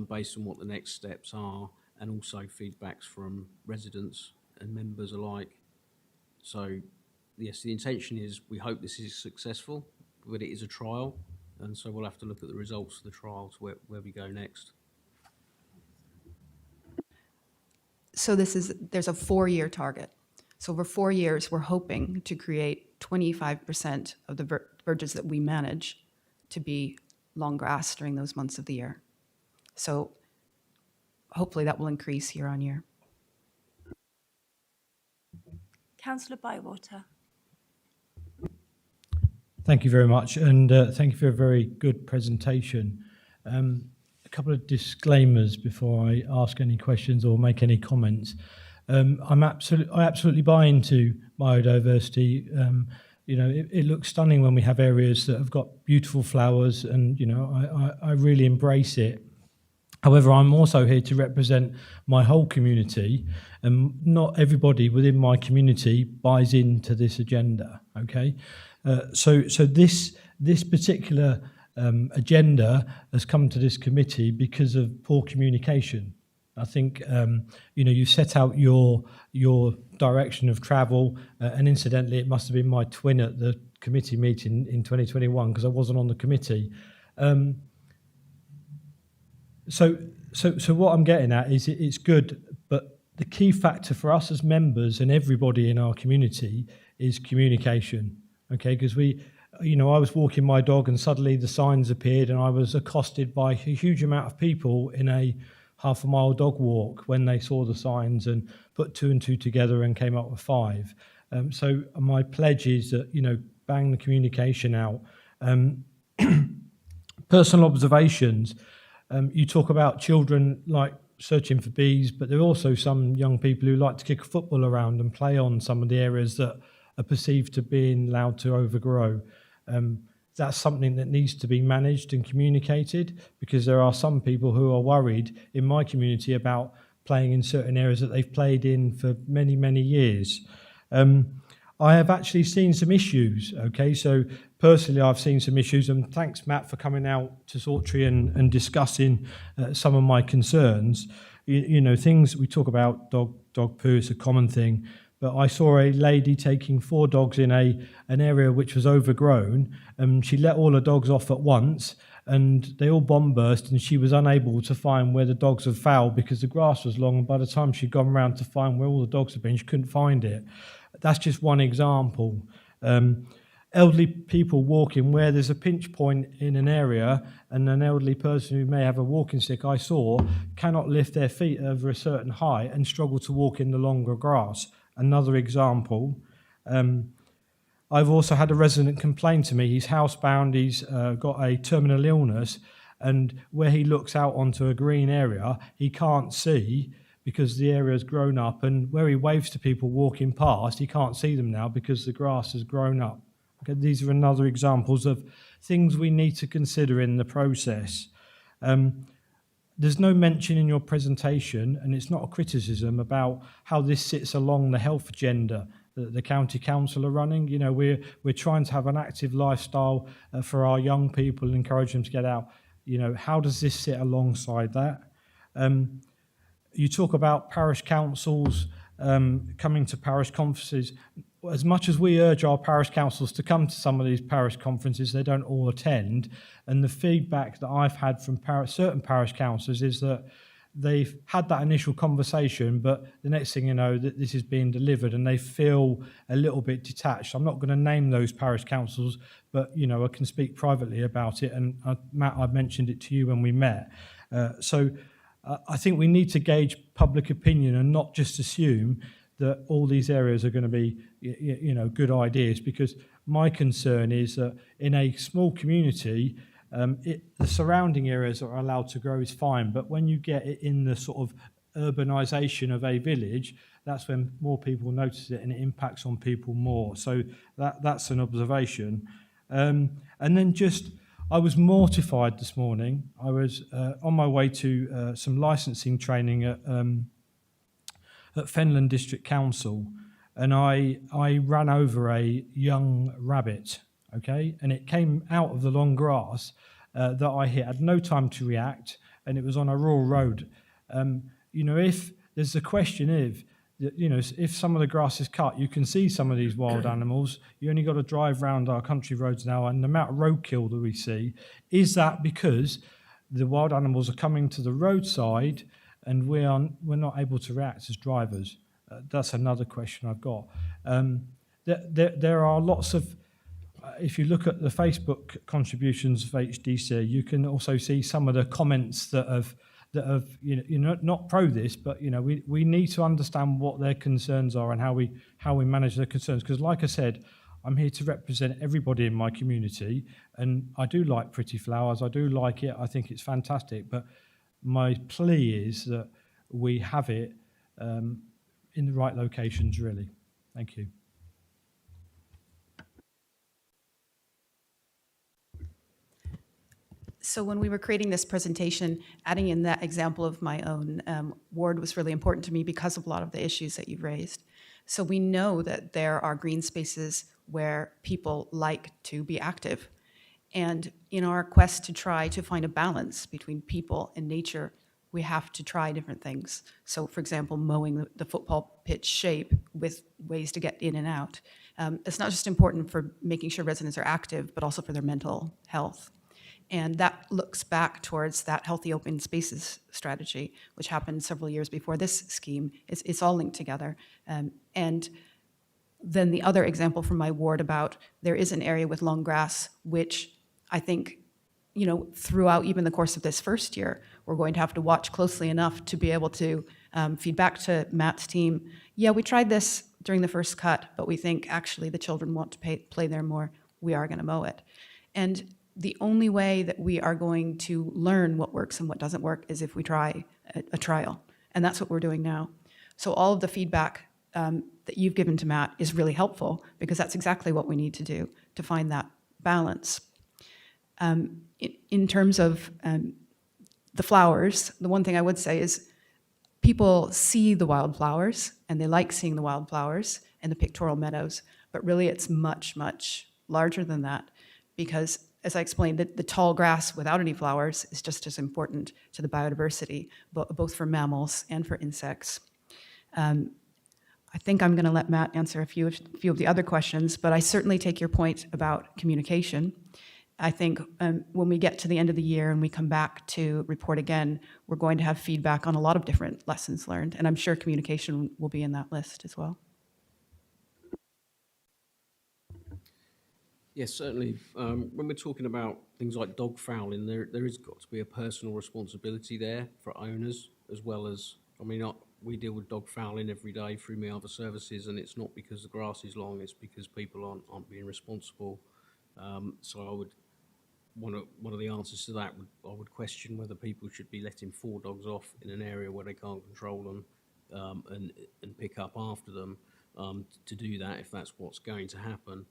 based on what the next steps are, and also feedbacks from residents and members alike. So, yes, the intention is we hope this is successful, but it is a trial, and so we'll have to look at the results of the trials where we go next. So there's a 4-year target. So over 4 years, we're hoping to create 25% of the verges that we manage to be long grass during those months of the year. So hopefully that will increase year on year. Councillor Bywater. Thank you very much, and thank you for a very good presentation. A couple of disclaimers before I ask any questions or make any comments. I absolutely buy into biodiversity. It looks stunning when we have areas that have got beautiful flowers, and I really embrace it. However, I'm also here to represent my whole community, and not everybody within my community buys into this agenda. Okay, so this particular agenda has come to this committee because of poor communication. I think you set out your direction of travel, and incidentally, it must have been my twin at the committee meeting in 2021 because I wasn't on the committee. So what I'm getting at is it's good, but the key factor for us as members and everybody in our community is communication. okay, because I was walking my dog and suddenly the signs appeared and I was accosted by a huge amount of people in a half-a-mile dog walk when they saw the signs and put 2 and 2 together and came up with 5. So my pledge is that, bang the communication out. Personal observations, you talk about children like searching for bees, but there are also some young people who like to kick a football around and play on some of the areas that are perceived to being allowed to overgrow. That's something that needs to be managed and communicated, because there are some people who are worried in my community about playing in certain areas that they've played in for many, many years. I have actually seen some issues, okay? So personally, I've seen some issues, and thanks, Matt, for coming out to Sawtrey and discussing some of my concerns. Things we talk about, dog poo, it's a common thing, but I saw a lady taking 4 dogs in an area which was overgrown, and she let all her dogs off at once, and they all bomb burst, and she was unable to find where the dogs had fouled because the grass was long, and by the time she'd gone around to find where all the dogs had been, she couldn't find it. That's just one example. Elderly people walking where there's a pinch point in an area, and an elderly person who may have a walking stick, I saw, cannot lift their feet over a certain height and struggle to walk in the longer grass. Another example. I've also had a resident complain to me. He's housebound, he's got a terminal illness, and where he looks out onto a green area, he can't see because the area has grown up, and where he waves to people walking past, he can't see them now because the grass has grown up. Okay, these are another examples of things we need to consider in the process. There's no mention in your presentation, and it's not a criticism, about how this sits along the health agenda that the county council are running. We're trying to have an active lifestyle for our young people and encourage them to get out. How does this sit alongside that? You talk about parish councils coming to parish conferences. As much as we urge our parish councils to come to some of these parish conferences, they don't all attend. And the feedback that I've had from certain parish councils is that they've had that initial conversation, but the next thing you know, that this is being delivered, and they feel a little bit detached. I'm not going to name those parish councils, but I can speak privately about it. And Matt, I mentioned it to you when we met. So I think we need to gauge public opinion and not just assume that all these areas are going to be, good ideas, because my concern is that in a small community, the surrounding areas that are allowed to grow is fine, but when you get it in the sort of urbanisation of a village, that's when more people notice it and it impacts on people more. So that's an observation. And then I was mortified this morning. I was on my way to some licensing training at Fenland District Council, and I ran over a young rabbit, okay? And it came out of the long grass that I hit. I had no time to react, and it was on a rural road. If there's a question if some of the grass is cut, you can see some of these wild animals. You only got to drive around our country roads now, and the amount of roadkill that we see, is that because the wild animals are coming to the roadside and we're not able to react as drivers? That's another question I've got. There are lots of, if you look at the Facebook contributions of HDC, you can also see some of the comments that have not pro this, but we need to understand what their concerns are and how we manage their concerns. Because like I said, I'm here to represent everybody in my community, and I do like pretty flowers. I do like it. I think it's fantastic. But my plea is that we have it in the right locations, really. Thank you. So when we were creating this presentation, adding in that example of my own ward was really important to me because of a lot of the issues that you've raised. So we know that there are green spaces where people like to be active. And in our quest to try to find a balance between people and nature, we have to try different things. So for example, mowing the football pitch shape with ways to get in and out. It's not just important for making sure residents are active, but also for their mental health. And that looks back towards that healthy open spaces strategy, which happened several years before this scheme. It's all linked together. And then the other example from my ward about there is an area with long grass, which I think, throughout even the course of this first year, we're going to have to watch closely enough to be able to feed back to Matt's team. Yeah, we tried this during the first cut, but we think actually the children want to play there more. We are going to mow it. And the only way that we are going to learn what works and what doesn't work is if we try a trial. And that's what we're doing now. So all of the feedback that you've given to Matt is really helpful, because that's exactly what we need to do to find that balance. In terms of the flowers, the one thing I would say is people see the wildflowers and they like seeing the wildflowers and the pictorial meadows, but really it's much, much larger than that, because as I explained, the tall grass without any flowers is just as important to the biodiversity, both for mammals and for insects. I think I'm going to let Matt answer a few of the other questions, but I certainly take your point about communication. I think when we get to the end of the year and we come back to report again, we're going to have feedback on a lot of different lessons learned, and I'm sure communication will be in that list as well. Yes, certainly. When we're talking about things like dog fouling, there has got to be a personal responsibility there for owners, as well as, we deal with dog fouling every day through my other services, and it's not because the grass is long, it's because people aren't being responsible. So I would, one of the answers to that, I would question whether people should be letting 4 dogs off in an area where they can't control them and pick up after them to do that, if that's what's going to happen.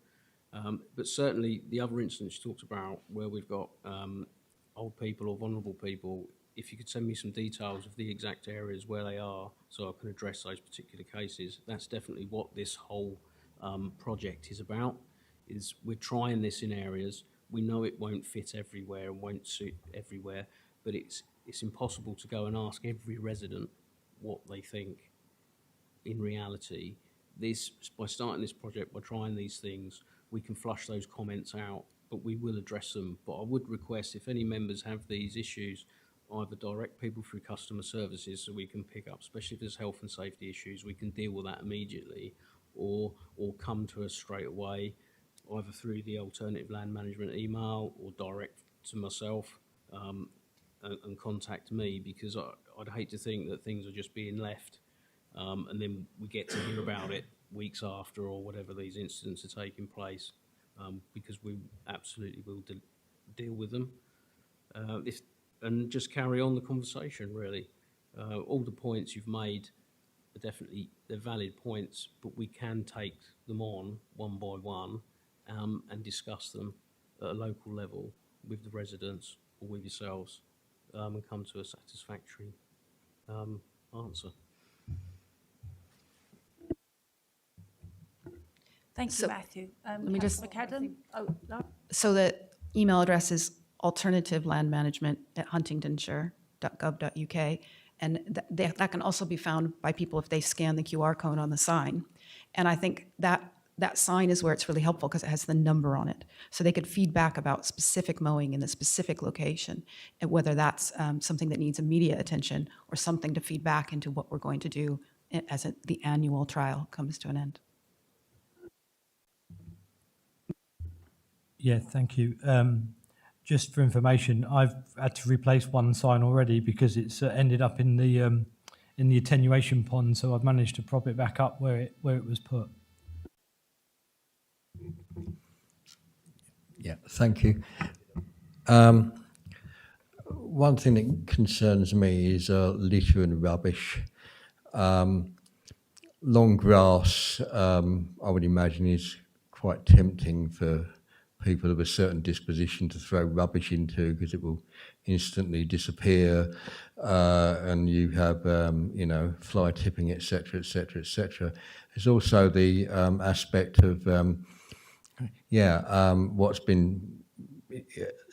But certainly the other incidents you talked about where we've got old people or vulnerable people, if you could send me some details of the exact areas where they are so I can address those particular cases, that's definitely what this whole project is about. Is we're trying this in areas, we know it won't fit everywhere and won't suit everywhere, but it's impossible to go and ask every resident what they think in reality. By starting this project, by trying these things, we can flush those comments out, but we will address them. But I would request, if any members have these issues, either direct people through customer services so we can pick up, especially if there's health and safety issues, we can deal with that immediately, or come to us straight away, either through the alternative land management email or direct to myself and contact me, because I'd hate to think that things are just being left and then we get to hear about it weeks after or whatever these incidents are taking place, because we absolutely will deal with them. And just carry on the conversation, really. All the points you've made are definitely, they're valid points, but we can take them on one by one and discuss them at a local level with the residents or with yourselves and come to a satisfactory answer. Thank you, So, Matthew. let me just- McAdam? Oh, no. So the email address is alternativelandmanagement@huntingdonshire.gov.uk, and that can also be found by people if they scan the QR code on the sign. And I think that sign is where it's really helpful because it has the number on it. So they could feedback about specific mowing in the specific location, and whether that's something that needs immediate attention or something to feed back into what we're going to do as the annual trial comes to an end. Yeah, thank you. Just for information, I've had to replace one sign already because it's ended up in the attenuation pond. So I've managed to prop it back up where it was put. Yeah, thank you. One thing that concerns me is litter and rubbish. Long grass, I would imagine, is quite tempting for people of a certain disposition to throw rubbish into because it will instantly disappear, and you have, fly tipping, etc., etc., etc. There's also the aspect of, what's been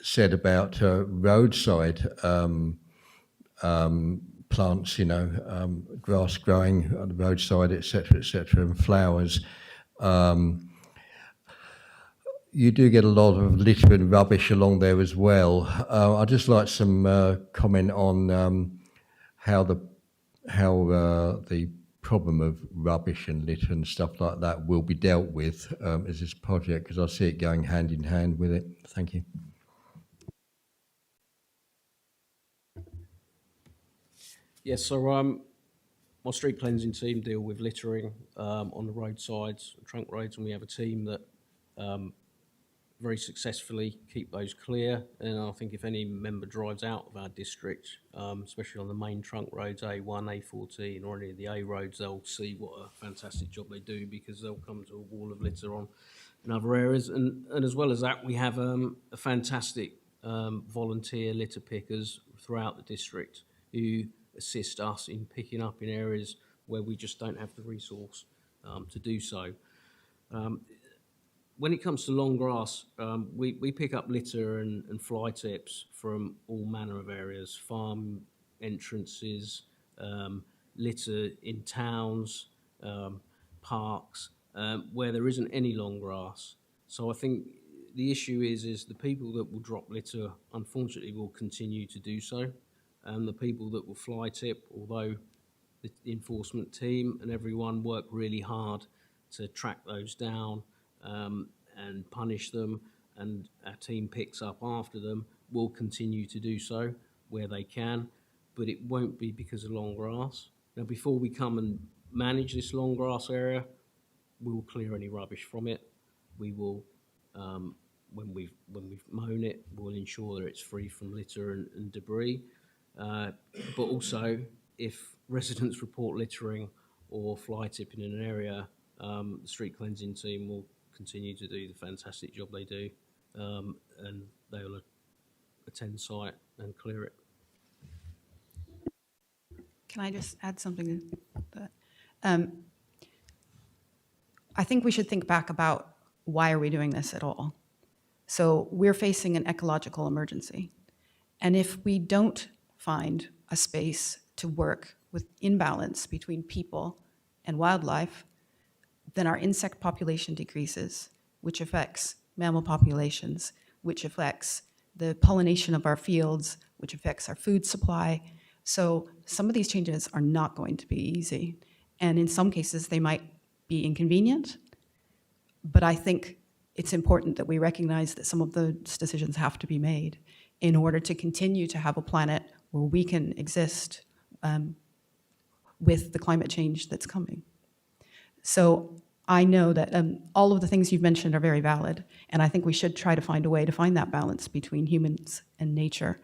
said about roadside plants, grass growing on the roadside, etc., etc., and flowers. You do get a lot of litter and rubbish along there as well. I'd just like some comment on how the problem of rubbish and litter and stuff like that will be dealt with as this project, because I see it going hand in hand with it. Thank you. Yes, so my street cleansing team deal with littering on the roadsides, trunk roads, and we have a team that very successfully keep those clear. And I think if any member drives out of our district, especially on the main trunk roads, A1, A14, or any of the A roads, they'll see what a fantastic job they do, because they'll come to a wall of litter on in other areas. And as well as that, we have a fantastic volunteer litter pickers throughout the district who assist us in picking up in areas where we just don't have the resource to do so. When it comes to long grass, we pick up litter and fly tips from all manner of areas, farm entrances, litter in towns, parks, where there isn't any long grass. So I think the issue is the people that will drop litter, unfortunately, will continue to do so. And the people that will fly tip, although the enforcement team and everyone work really hard to track those down, and punish them, and our team picks up after them, will continue to do so where they can, but it won't be because of long grass. Now, before we come and manage this long grass area, we will clear any rubbish from it. We will, when we've mown it, we'll ensure that it's free from litter and debris. But also, if residents report littering or fly tipping in an area, the street cleansing team will continue to do the fantastic job they do, and they'll attend site and clear it. Can I just add something to that? I think we should think back about why are we doing this at all? So we're facing an ecological emergency. And if we don't find a space to work with imbalance between people and wildlife, then our insect population decreases, which affects mammal populations, which affects the pollination of our fields, which affects our food supply. So some of these changes are not going to be easy. And in some cases, they might be inconvenient. But I think it's important that we recognize that some of those decisions have to be made in order to continue to have a planet where we can exist with the climate change that's coming. So I know that all of the things you've mentioned are very valid, and I think we should try to find a way to find that balance between humans and nature,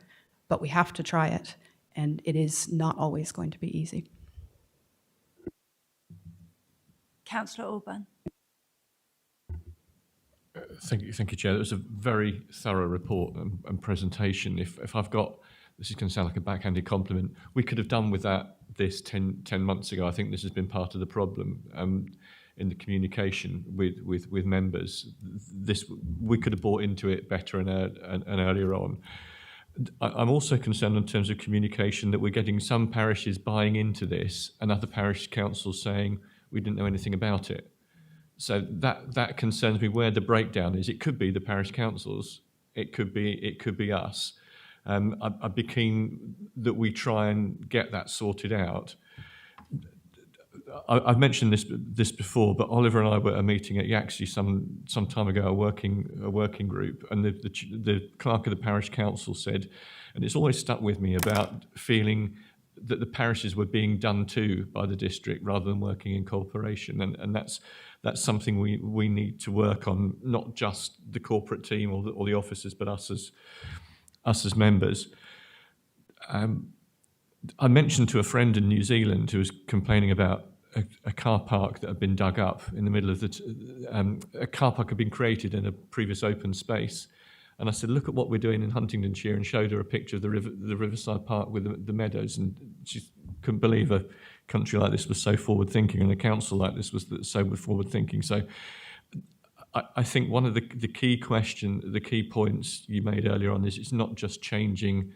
but we have to try it, and it is not always going to be easy. Councillor Orban. Thank you, Chair. That was a very thorough report and presentation. If I've got, this is going to sound like a backhanded compliment, we could have done with this 10 months ago. I think this has been part of the problem in the communication with members. We could have bought into it better and earlier on. I'm also concerned in terms of communication that we're getting some parishes buying into this and other parish councils saying we didn't know anything about it. So that concerns me where the breakdown is. It could be the parish councils. It could be us. I'd be keen that we try and get that sorted out. I've mentioned this before, but Oliver and I were at a meeting at Yaxley some time ago, a working group, and the clerk of the parish council said, and it's always stuck with me, about feeling that the parishes were being done to by the district rather than working in cooperation, and that's something we need to work on, not just the corporate team or the officers, but us as members. I mentioned to a friend in New Zealand who was complaining about a car park that had been dug up in the middle of a car park had been created in a previous open space. And I said, look at what we're doing in Huntingdonshire, and showed her a picture of the Riverside Park with the meadows. And she couldn't believe a country like this was so forward-thinking and a council like this was so forward-thinking. So I think one of the key points you made earlier on is it's not just changing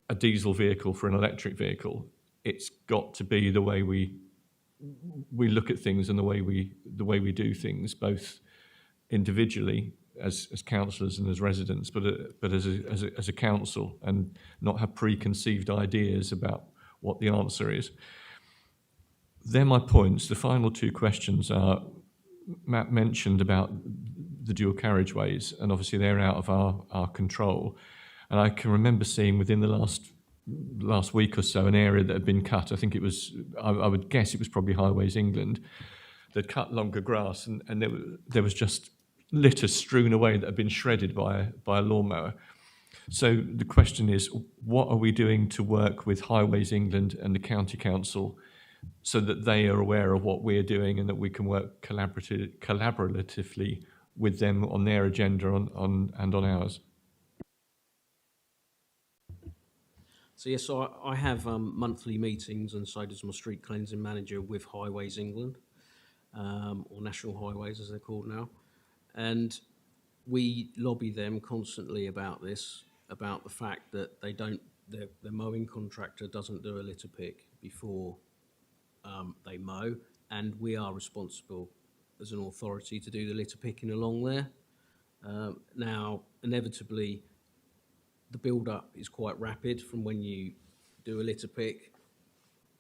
a diesel vehicle for an electric vehicle. It's got to be the way we look at things and the way we do things, both individually as councillors and as residents, but as a council, and not have preconceived ideas about what the answer is. they're my points. The final two questions are, Matt mentioned about the dual carriageways, and obviously they're out of our control. And I can remember seeing within the last week or so an area that had been cut. I think it was, I would guess it was probably Highways England. They'd cut longer grass, and there was just litter strewn away that had been shredded by a lawnmower. So the question is, what are we doing to work with Highways England and the County Council so that they are aware of what we're doing and that we can work collaboratively with them on their agenda and on ours? So yes, I have monthly meetings, and so does my street cleansing manager, with Highways England, or National Highways as they're called now, and we lobby them constantly about this, about the fact that their mowing contractor doesn't do a litter pick before they mow, and we are responsible as an authority to do the litter picking along there. Now, inevitably, the build-up is quite rapid from when you do a litter pick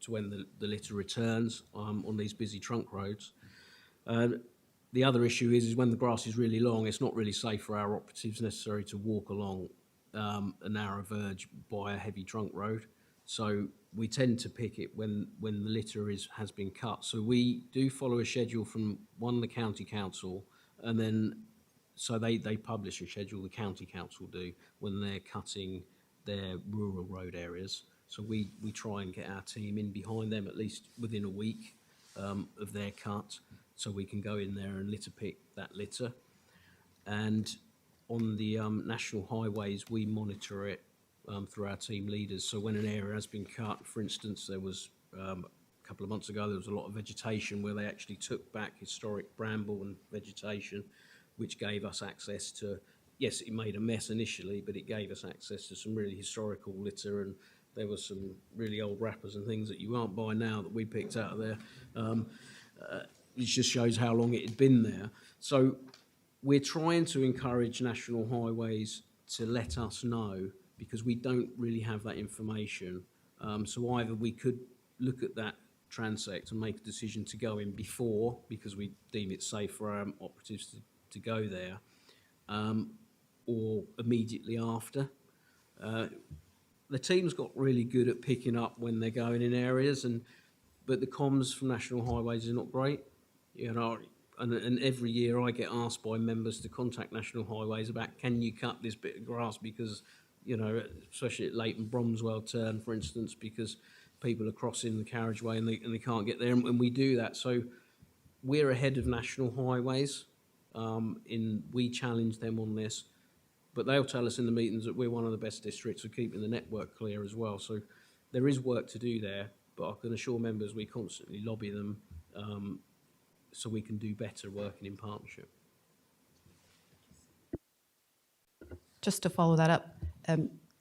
to when the litter returns on these busy trunk roads. The other issue is when the grass is really long, it's not really safe for our operatives necessarily to walk along a narrow verge by a heavy trunk road. So we tend to pick it when the litter has been cut. So we do follow a schedule from the county council, and then so they publish a schedule, the county council do, when they're cutting their rural road areas. So we try and get our team in behind them at least within a week of their cut, so we can go in there and litter pick that litter. And on the national highways, we monitor it through our team leaders. So when an area has been cut, for instance, there was a couple of months ago, there was a lot of vegetation where they actually took back historic bramble and vegetation, which gave us access to, yes, it made a mess initially, but it gave us access to some really historical litter, and there were some really old wrappers and things that you can't buy now that we picked out of there. It just shows how long it had been there. So we're trying to encourage National Highways to let us know, because we don't really have that information. So either we could look at that transect and make a decision to go in before, because we deem it safe for our operatives to go there, or immediately after. The team's got really good at picking up when they're going in areas, but the comms from National Highways is not great. You know, and every year I get asked by members to contact National Highways about, can you cut this bit of grass, because, you know, especially at Leighton Bromswell turn, for instance, because people are crossing the carriageway and they can't get there, and we do that. So we're ahead of National Highways. We challenge them on this, but they'll tell us in the meetings that we're one of the best districts for keeping the network clear as well. So there is work to do there, but I can assure members we constantly lobby them so we can do better working in partnership. Just to follow that up,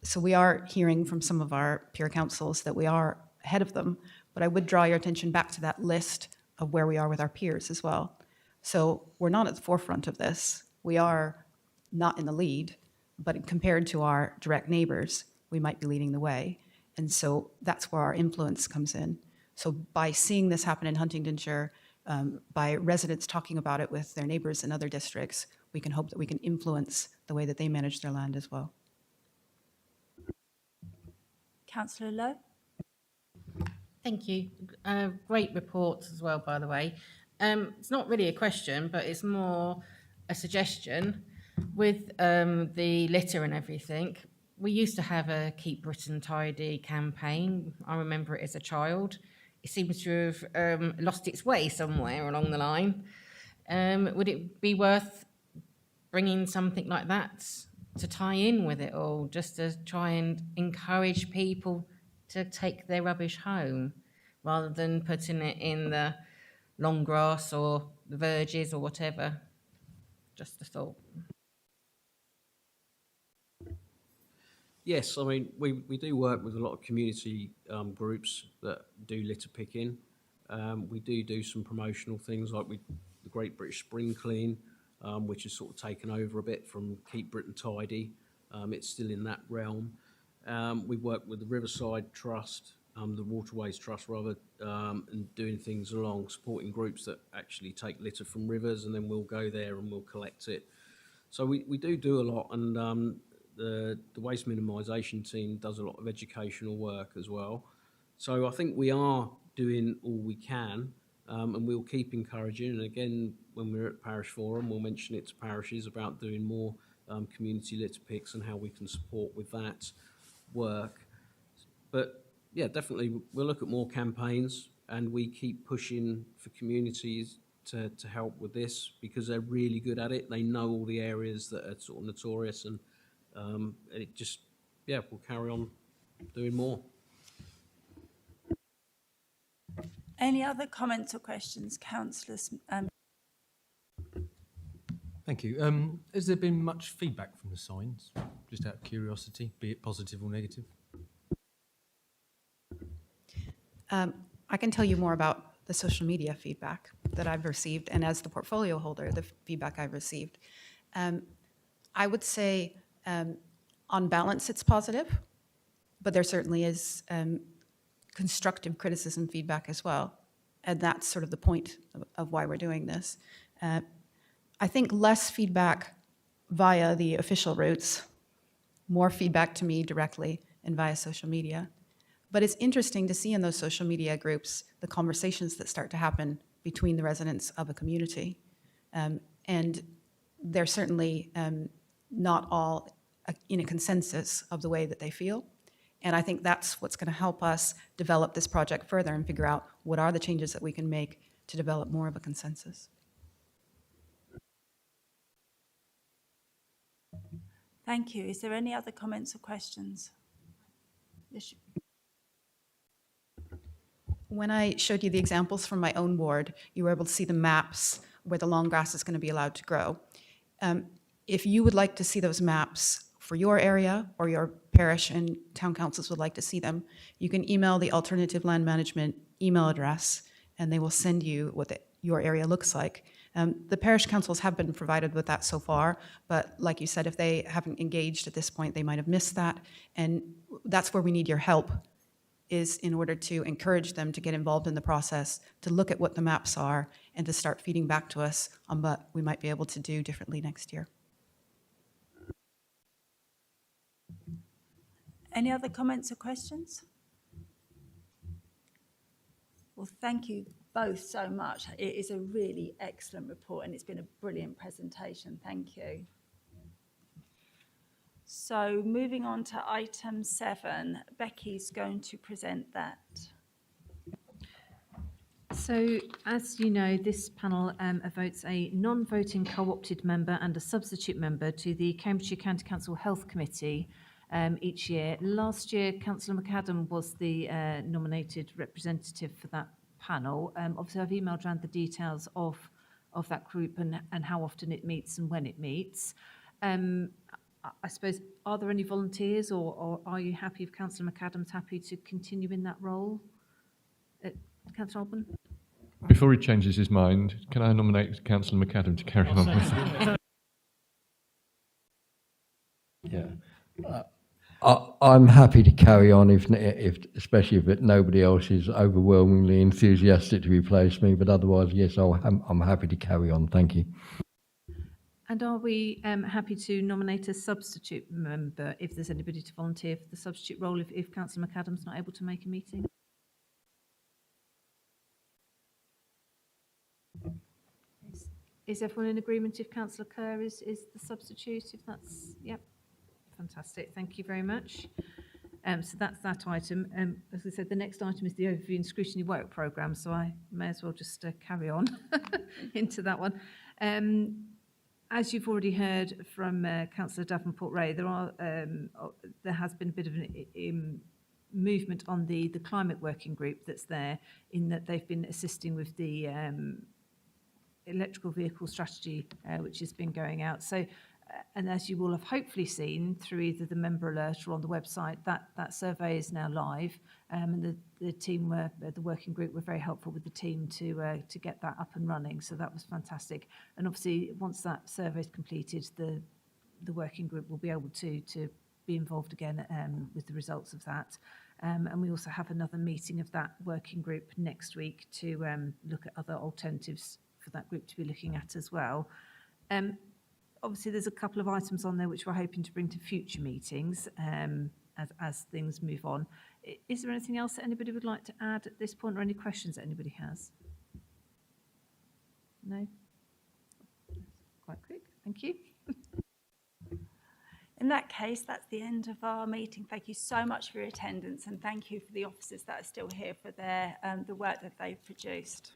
so we are hearing from some of our peer councils that we are ahead of them, but I would draw your attention back to that list of where we are with our peers as well. So we're not at the forefront of this. We are not in the lead, but compared to our direct neighbours, we might be leading the way. And so that's where our influence comes in. So by seeing this happen in Huntingdonshire, by residents talking about it with their neighbours in other districts, we can hope that we can influence the way that they manage their land as well. Councillor Lowe? Thank you. Great report as well, by the way. It's not really a question, but it's more a suggestion. With the litter and everything, we used to have a Keep Britain Tidy campaign. I remember it as a child. It seems to have lost its way somewhere along the line. Would it be worth bringing something like that to tie in with it all, just to try and encourage people to take their rubbish home rather than putting it in the long grass or the verges or whatever? Just a thought. Yes, I mean, we do work with a lot of community groups that do litter picking. We do some promotional things like the Great British Spring Clean, which has sort of taken over a bit from Keep Britain Tidy. It's still in that realm. We work with the Riverside Trust, the Waterways Trust rather, and doing things along, supporting groups that actually take litter from rivers, and then we'll go there and we'll collect it. So we do a lot, and the waste minimisation team does a lot of educational work as well. So I think we are doing all we can, and we'll keep encouraging. And again, when we're at Parish Forum, we'll mention it to parishes about doing more community litter picks and how we can support with that work. But yeah, definitely we'll look at more campaigns, and we keep pushing for communities to help with this, because they're really good at it. They know all the areas that are sort of notorious, and it just, yeah, we'll carry on doing more. Any other comments or questions, councillors? Thank you. Has there been much feedback from the signs, just out of curiosity, be it positive or negative? I can tell you more about the social media feedback that I've received, and as the portfolio holder, the feedback I've received. I would say, on balance, it's positive, but there certainly is constructive criticism feedback as well, and that's sort of the point of why we're doing this. I think less feedback via the official routes, more feedback to me directly and via social media. But it's interesting to see in those social media groups the conversations that start to happen between the residents of a community. And they're certainly not all in a consensus of the way that they feel. And I think that's what's going to help us develop this project further and figure out what are the changes that we can make to develop more of a consensus. Thank you. Is there any other comments or questions? When I showed you the examples from my own ward, you were able to see the maps where the long grass is going to be allowed to grow. If you would like to see those maps for your area, or your parish and town councils would like to see them, you can email the Alternative Land Management email address, and they will send you what your area looks like. The parish councils have been provided with that so far, but like you said, if they haven't engaged at this point, they might have missed that. And that's where we need your help, is in order to encourage them to get involved in the process, to look at what the maps are, and to start feeding back to us on what we might be able to do differently next year. Any other comments or questions? Well, thank you both so much. It is a really excellent report, and it's been a brilliant presentation. Thank you. So moving on to item 7, Becky's going to present that. So, as you know, this panel votes a non-voting co-opted member and a substitute member to the Cambridgeshire County Council Health Committee each year. Last year, Councillor McAdam was the nominated representative for that panel. Obviously, I've emailed around the details of that group and how often it meets and when it meets. I suppose, are there any volunteers, or are you happy if Councillor McAdam's happy to continue in that role? Councillor Alban? Before he changes his mind, can I nominate Councillor McAdam to carry on with it? Yeah. I'm happy to carry on, if especially if nobody else is overwhelmingly enthusiastic to replace me, but otherwise, yes, I'm happy to carry on. Thank you. And are we happy to nominate a substitute member if there's anybody to volunteer for the substitute role if Councillor McAdam's not able to make a meeting? Is everyone in agreement if Councillor Kerr is the substitute? If that's, yep, fantastic. Thank you very much. So that's that item. As I said, the next item is the overview and scrutiny work programme, so I may as well just carry on into that one. As you've already heard from Councillor Davenport-Ray, there has been a bit of an movement on the climate working group that's there, in that they've been assisting with the electrical vehicle strategy, which has been going out. So, and as you will have hopefully seen through either the member alert or on the website, that survey is now live, and the team the working group were very helpful with the team to get that up and running. So that was fantastic. And obviously, once that survey is completed, the working group will be able to be involved again with the results of that. And we also have another meeting of that working group next week to look at other alternatives for that group to be looking at as well. Obviously, there's a couple of items on there which we're hoping to bring to future meetings as things move on. Is there anything else that anybody would like to add at this point, or any questions that anybody has? No? Quite quick, thank you. In that case, that's the end of our meeting. Thank you so much for your attendance, and thank you for the officers that are still here for their the work that they've produced.